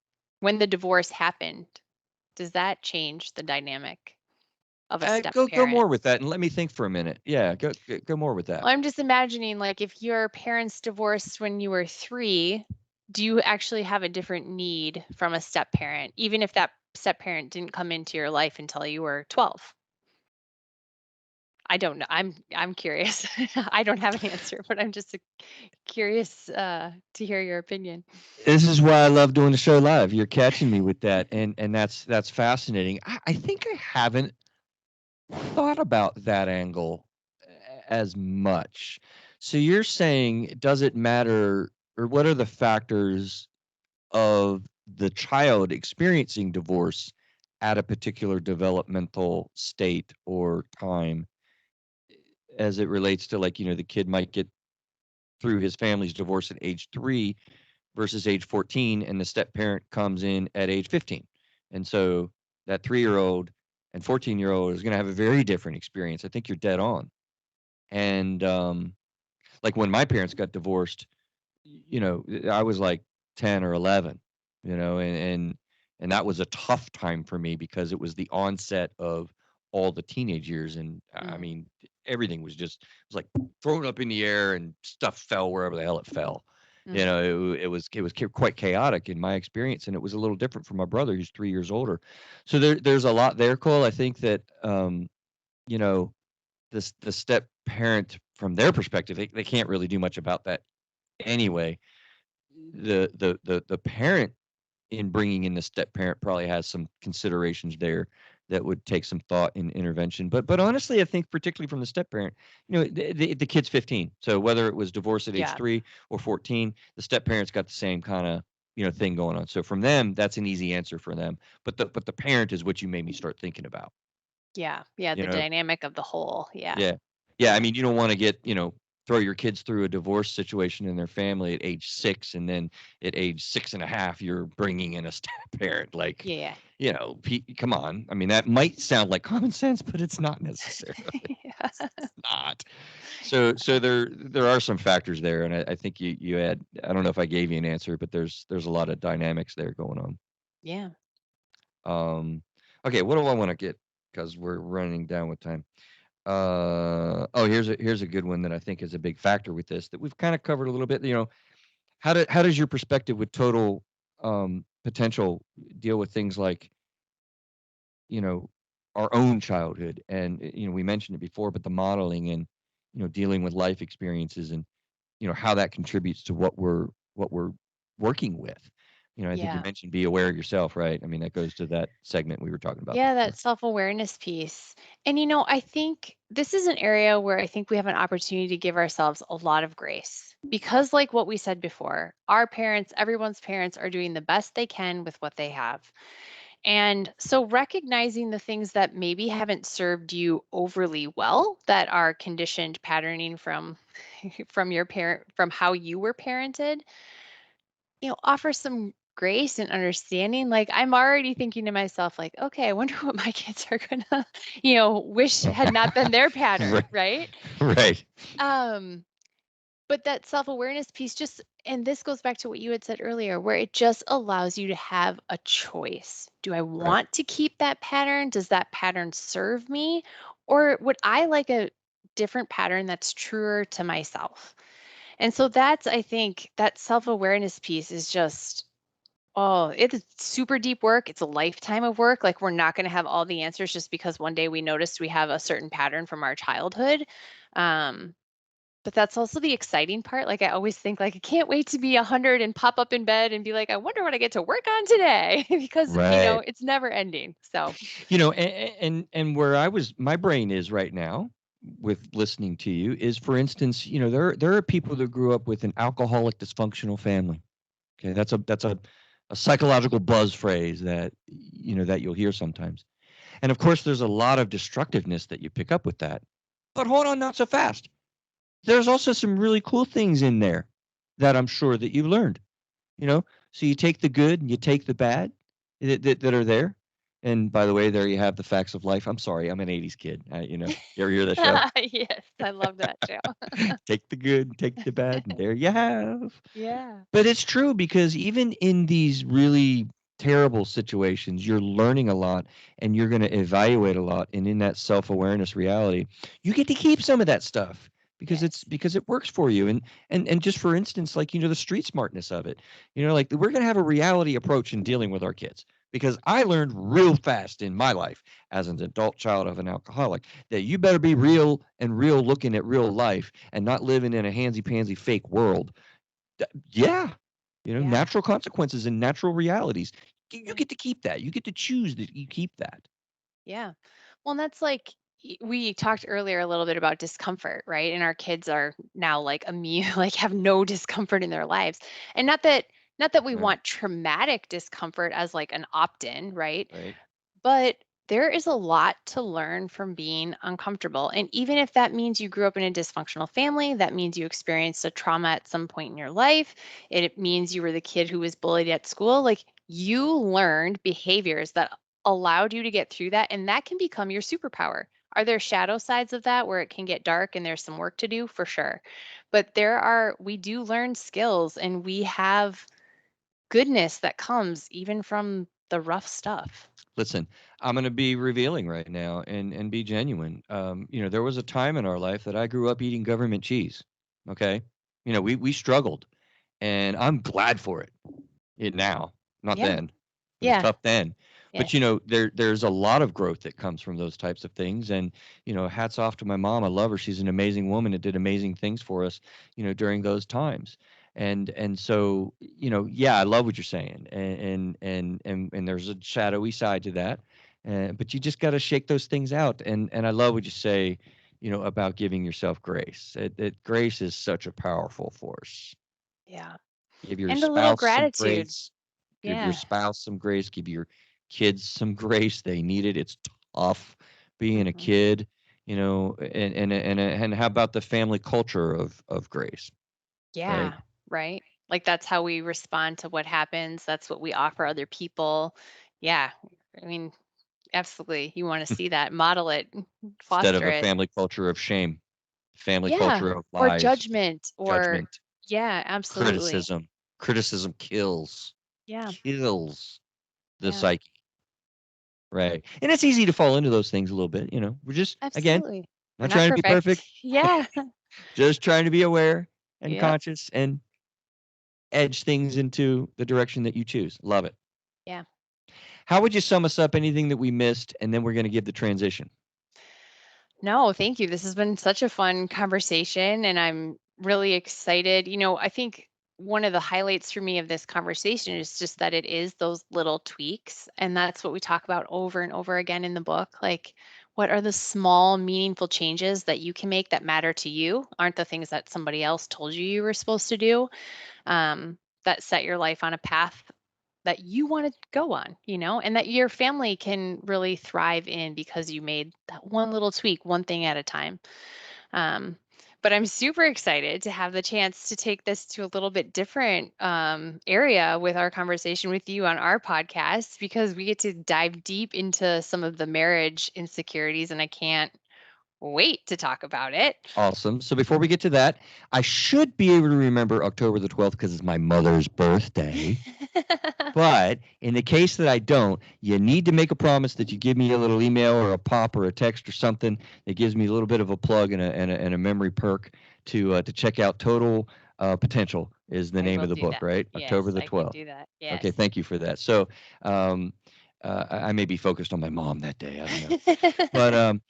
When the divorce happened, does that change the dynamic of a step Go parent? more with that and let me think for a minute. Yeah, go more with that. Well, I'm just imagining, like, if your parents divorced when you were 3, do you actually have a different need from a step parent, even if that step parent didn't come into your life until you were 12? I don't know. I'm curious. I don't have an answer, but I'm just curious to hear your opinion. This is why I love doing the show live. You're catching me with that, and that's fascinating. I think I haven't thought about that angle as much. So you're saying, does it matter, or what are the factors of the child experiencing divorce at a particular developmental state or time as it relates to, like, the kid might get through his family's divorce at age 3 versus age 14, and the step parent comes in at age 15. And so that 3-year-old and 14-year-old is going to have a very different experience. I think you're dead on. And like when my parents got divorced, I was like 10 or 11, and that was a tough time for me because it was the onset of all the teenage years. And I Mm, mean, everything it was like thrown up in the air and stuff fell wherever the hell it fell. mm, It was quite chaotic in my experience, and it was a little different for my brother who's 3 years older. So there's a lot there, Cole. I think that, you know, the step parent from their perspective, they can't really do much about that anyway. The parent in bringing in the step parent probably has some considerations there that would take some thought and intervention. But honestly, I think particularly from the step parent, the kid's 15. So whether it was divorced at age yeah. 3 or 14, the step parent's got the same kind of thing going on. So from them, that's an easy answer for them. But the parent is what you made me start thinking about. Yeah. Yeah. You The know, dynamic of the whole. Yeah. yeah. Yeah, I mean, you don't wanna get, throw your kids through a divorce situation in their family at age 6, and then at age 6.5, you're bringing in a step parent, like, Yeah. come on. I mean, that might sound like common sense, but it's not necessarily. Yeah. It's not. So there are some factors there, and I think you had, I don't know if I gave you an answer, but there's a lot of dynamics there going on. Yeah. Okay, what do I wanna get? Because 'Cause we're running down with time. Oh, here's a good one that I think is a big factor with this that we've kind of covered a little bit. How does your perspective with total potential deal with things like you know our own childhood and we mentioned it before, but the modeling and dealing with life experiences and how that contributes to what we're working with. I think you Yeah. mentioned be aware of yourself, right? I mean that goes to that segment we were talking about Yeah, before. that self-awareness piece. And I think this is an area where I think we have an opportunity to give ourselves a lot of grace. Because like what we said before, our parents, everyone's parents are doing the best they can with what they have. And so recognizing the things that maybe haven't served you overly well that are conditioned patterning from from your parent from how you were parented, offer some grace and understanding. Like I'm already thinking to myself, like, okay, I wonder what my kids are gonna, wish had not been their Right. pattern, right? Right. Um, but that self-awareness piece just and this goes back to what you had said earlier, where it just allows you to have a choice. Do I Right. want to keep that pattern? Does that pattern serve me? Or would I like a different pattern that's truer to myself? And so that's, I think, that self-awareness piece is just oh, it is super deep work. It's a lifetime of work. Like, we're not going to have all the answers just because one day we noticed we have a certain pattern from our childhood. Um, but that's also the exciting part. Like, I always think, like, I can't wait to be 100 and pop up in bed and be like, I wonder what I get to work on today because, Right. it's never ending. So, And where my brain is right now with listening to you is, for instance, there are people that grew up with an alcoholic dysfunctional family. Okay, that's a psychological buzz phrase that that you'll hear sometimes. And of course, there's a lot of destructiveness that you pick up with that. But hold on, not so fast. There's also some really cool things in there that I'm sure that you've learned. You know, so you take the good and you take the bad that are there. And by the way, there you have the facts of life. I'm sorry, I'm an '80s kid. You ever hear that show? yes, I love that show. Take the good, and take the bad, and there you have. Yeah. But it's true because even in these really terrible situations, you're learning a lot and you're going to evaluate a lot. And in that self-awareness reality, you get to keep some of that stuff Yes. because it works for you. And just for instance, like the street smartness of it, like we're going to have a reality approach in dealing with our kids. Because I learned real fast in my life as an adult child of an alcoholic that you better be real and real looking at real life and not living in a handsy pansy fake world. Yeah. Yeah. Natural consequences and natural realities. You Yeah. get to keep that. You get to choose that you keep that. Yeah. Well, and that's like we talked earlier a little bit about discomfort, right? And our kids are now like immune, like have no discomfort in their lives. And not that we Right. want traumatic discomfort as like an opt-in, right? Right. But there is a lot to learn from being uncomfortable. And even if that means you grew up in a dysfunctional family, that means you experienced a trauma at some point in your life, it means you were the kid who was bullied at school, like you learned behaviors that allowed you to get through that. And that can become your superpower. Are there shadow sides of that where it can get dark and there's some work to do? For sure. But we do learn skills and we have goodness that comes even from the rough stuff. Listen, I'm going to be revealing right now and be genuine. There was a time in our life that I grew up eating government cheese. Okay. We struggled and I'm glad for it now, not Yeah. then. It was Yeah. tough then. Yeah. But there's a lot of growth that comes from those types of things. And hats off to my mom. I love her. She's an amazing woman that did amazing things for us, during those times. And so, yeah, I love what you're saying. And there's a shadowy side to that. But you just got to shake those things out. And I love what you say, about giving yourself grace. Grace is such a powerful force. Yeah. Give your And a little spouse some gratitude. grace. Give your Yeah. spouse some grace. Give your kids some grace. They need it. It's tough being a Mhm. kid, and how about the family culture of grace, right? Yeah, right? Like that's how we respond to what happens. That's what we offer other people. Yeah. I mean, absolutely. You want to see that, model it, Instead of foster a it. family culture of shame, family Yeah. culture of Or lies, judgment or judgment, yeah, absolutely. criticism. Criticism Yeah. kills the Yeah. psyche, right? And it's easy to fall into those things a little bit. We're just, again, Absolutely. We're not not trying to be perfect. perfect, Yeah. just trying to be aware and Yep. conscious and edge things into the direction that you choose. Love it. Yeah. How would you sum us up anything that we missed? And then we're going to give the transition. No, thank you. This has been such a fun conversation, and I'm really excited. I think one of the highlights for me of this conversation is just that it is those little tweaks. And that's what we talk about over and over again in the book. Like, what are the small, meaningful changes that you can make that matter to you? Aren't the things that somebody else told you were supposed to do, that set your life on a path that you want to go on, and that your family can really thrive in because you made that one little tweak, one thing at a time. Um, but I'm super excited to have the chance to take this to a little bit different area with our conversation with you on our podcast, because we get to dive deep into some of the marriage insecurities, and I can't wait to talk about it. Awesome. So before we get to that, I should be able to remember October the 12th because it's my mother's birthday. But in the case that I don't, you need to make a promise that you give me a little email or a pop or a text or something that gives me a little bit of a plug and a memory perk to check out Total Potential is the I name will of the do book, that. right? October Yes, the I can 12th. do that. Okay, Yes. thank you for that. So I may be focused on my mom that day. I don't know. But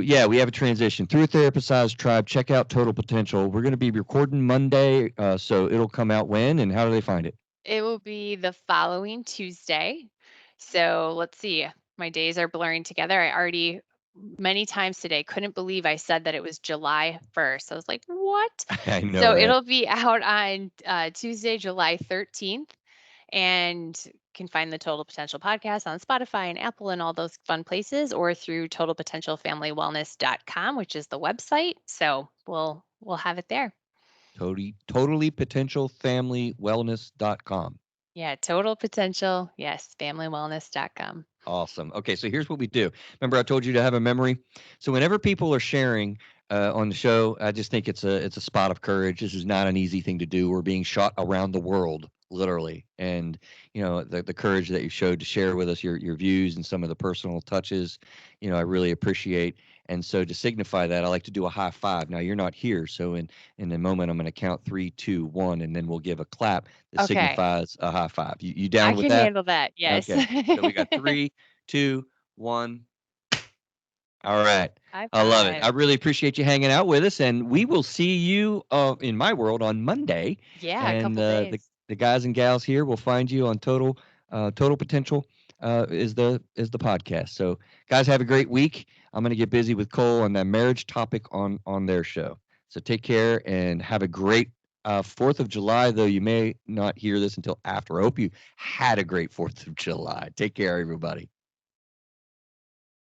yeah, we have a transition through a therapistized tribe. Check out Total Potential. We're going to be recording Monday, so it'll come out when and how do they find it? It will be the following Tuesday. So let's see. My days are blurring together. I already many times today couldn't believe I said that it was July 1st. I was like, what? I know, So right? it'll be out on Tuesday, July 13th. And can find the Total Potential podcast on Spotify and Apple and all those fun places, or through totalpotentialfamilywellness.com, which is the website. So we'll have it there. Totally potential family wellness.com. Yeah, Total Potential. Yes, familywellness.com. Awesome. Okay, so here's what we do. Remember, I told you to have a memory. So whenever people are sharing on the show, I just think it's a spot of courage. This is not an easy thing to do. We're being shot around the world, literally, and the courage that you showed to share with us your views and some of the personal touches, I really appreciate. And so to signify that, I like to do a high five. Now you're not here, so in a moment I'm going to count 3, 2, 1, and then we'll give a clap that Okay. signifies a high five. You down I with can that? handle that. Yes. Okay. So we got 3, 2, 1. All right. High I love it. I five. really appreciate you hanging out with us, and we will see you in my world on Monday. Yeah, a And couple days. the guys and gals here will find you on Total Potential is the podcast. So guys, have a great week. I'm gonna get busy with Cole on that marriage topic on their show. So take care and have a great 4th of July. Though you may not hear this until after. I hope you had a great 4th of July. Take care, everybody.